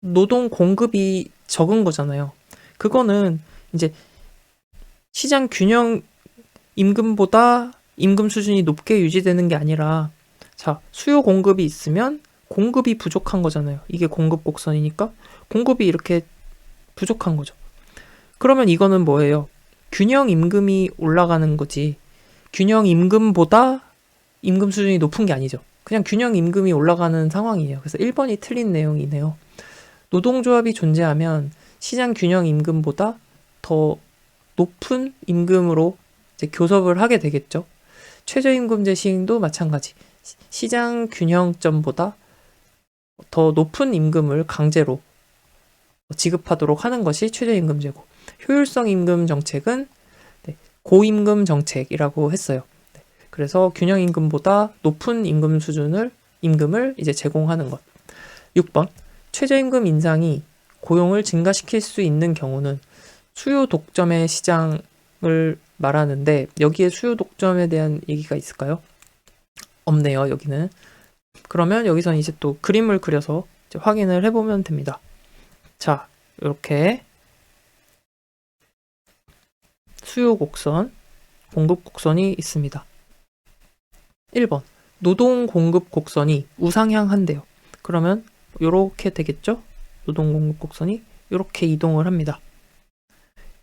노동 공급이 적은 거잖아요. 그거는 이제 시장 균형 임금보다 임금 수준이 높게 유지되는 게 아니라, 자, 수요 공급이 있으면 공급이 부족한 거잖아요. 이게 공급 곡선이니까 공급이 이렇게 부족한 거죠. 그러면 이거는 뭐예요? 균형 임금이 올라가는 거지, 균형 임금보다 임금 수준이 높은 게 아니죠. 그냥 균형 임금이 올라가는 상황이에요. 그래서 1번이 틀린 내용이네요. 노동조합이 존재하면 시장 균형 임금보다 더 높은 임금으로 이제 교섭을 하게 되겠죠. 최저임금제 시행도 마찬가지. 시장 균형점보다 더 높은 임금을 강제로 지급하도록 하는 것이 최저임금제고, 효율성 임금 정책은 고임금 정책이라고 했어요. 그래서 균형 임금보다 높은 임금을 이제 제공하는 것. 6번. 최저임금 인상이 고용을 증가시킬 수 있는 경우는 수요 독점의 시장을 말하는데 여기에 수요 독점에 대한 얘기가 있을까요? 없네요, 여기는. 그러면 여기서는 이제 또 그림을 그려서 이제 확인을 해보면 됩니다. 자, 이렇게 수요 곡선, 공급 곡선이 있습니다. 1번. 노동 공급 곡선이 우상향한대요. 그러면 이렇게 되겠죠? 노동 공급 곡선이 이렇게 이동을 합니다.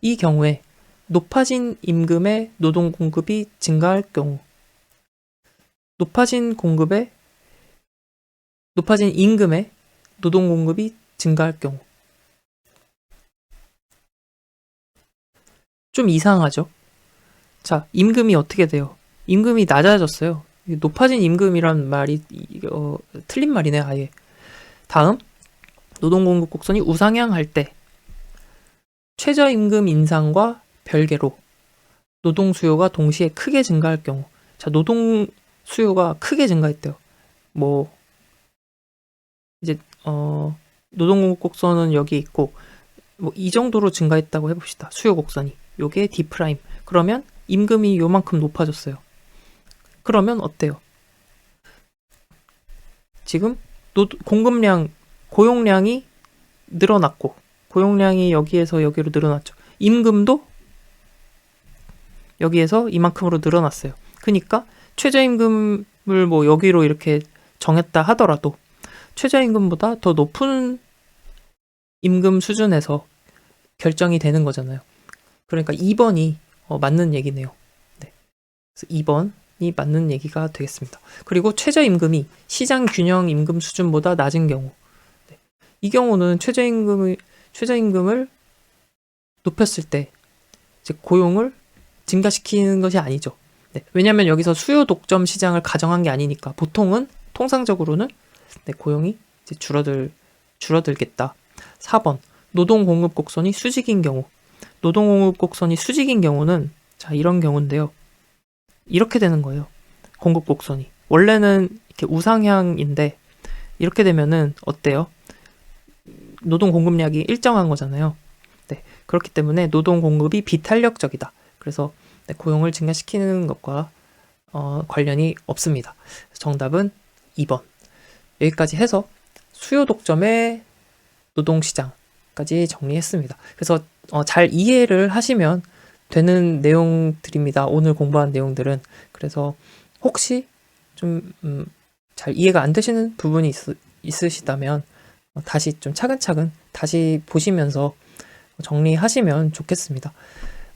이 경우에 높아진 임금의 노동 공급이 증가할 경우, 높아진 임금의 노동 공급이 증가할 경우. 좀 이상하죠? 자, 임금이 어떻게 돼요? 임금이 낮아졌어요. 높아진 임금이란 말이 틀린 말이네, 아예. 다음, 노동 공급 곡선이 우상향할 때 최저임금 인상과 별개로 노동 수요가 동시에 크게 증가할 경우. 자, 노동 수요가 크게 증가했대요. 이제 노동 공급 곡선은 여기 있고 이 정도로 증가했다고 해봅시다. 수요 곡선이. 요게 D'. 그러면 임금이 요만큼 높아졌어요. 그러면 어때요? 지금 고용량이 늘어났고 고용량이 여기에서 여기로 늘어났죠. 임금도 여기에서 이만큼으로 늘어났어요. 그러니까 최저임금을 여기로 이렇게 정했다 하더라도 최저임금보다 더 높은 임금 수준에서 결정이 되는 거잖아요. 그러니까 2번이 맞는 얘기네요. 네. 그래서 2번이 맞는 얘기가 되겠습니다. 그리고 최저임금이 시장 균형 임금 수준보다 낮은 경우, 네. 이 경우는 최저임금을 높였을 때 이제 고용을 증가시키는 것이 아니죠. 네. 왜냐하면 여기서 수요 독점 시장을 가정한 게 아니니까 통상적으로는 네, 고용이 이제 줄어들겠다. 4번. 노동 공급 곡선이 수직인 경우. 노동 공급 곡선이 수직인 경우는 자, 이런 경우인데요. 이렇게 되는 거예요. 공급 곡선이. 원래는 이렇게 우상향인데 이렇게 되면은 어때요? 노동 공급량이 일정한 거잖아요. 네. 그렇기 때문에 노동 공급이 비탄력적이다. 그래서 네, 고용을 증가시키는 것과 관련이 없습니다. 정답은 2번. 여기까지 해서 수요 독점의 노동시장까지 정리했습니다. 그래서 잘 이해를 하시면 되는 내용들입니다. 오늘 공부한 내용들은. 그래서 혹시 좀 잘 이해가 안 되시는 부분이 있으시다면 다시 좀 차근차근 다시 보시면서 정리하시면 좋겠습니다.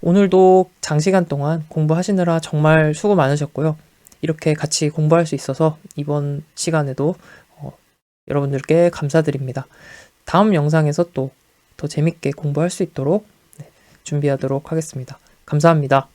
오늘도 장시간 동안 공부하시느라 정말 수고 많으셨고요. 이렇게 같이 공부할 수 있어서 이번 시간에도 여러분들께 감사드립니다. 다음 영상에서 또 더 재밌게 공부할 수 있도록 준비하도록 하겠습니다. 감사합니다.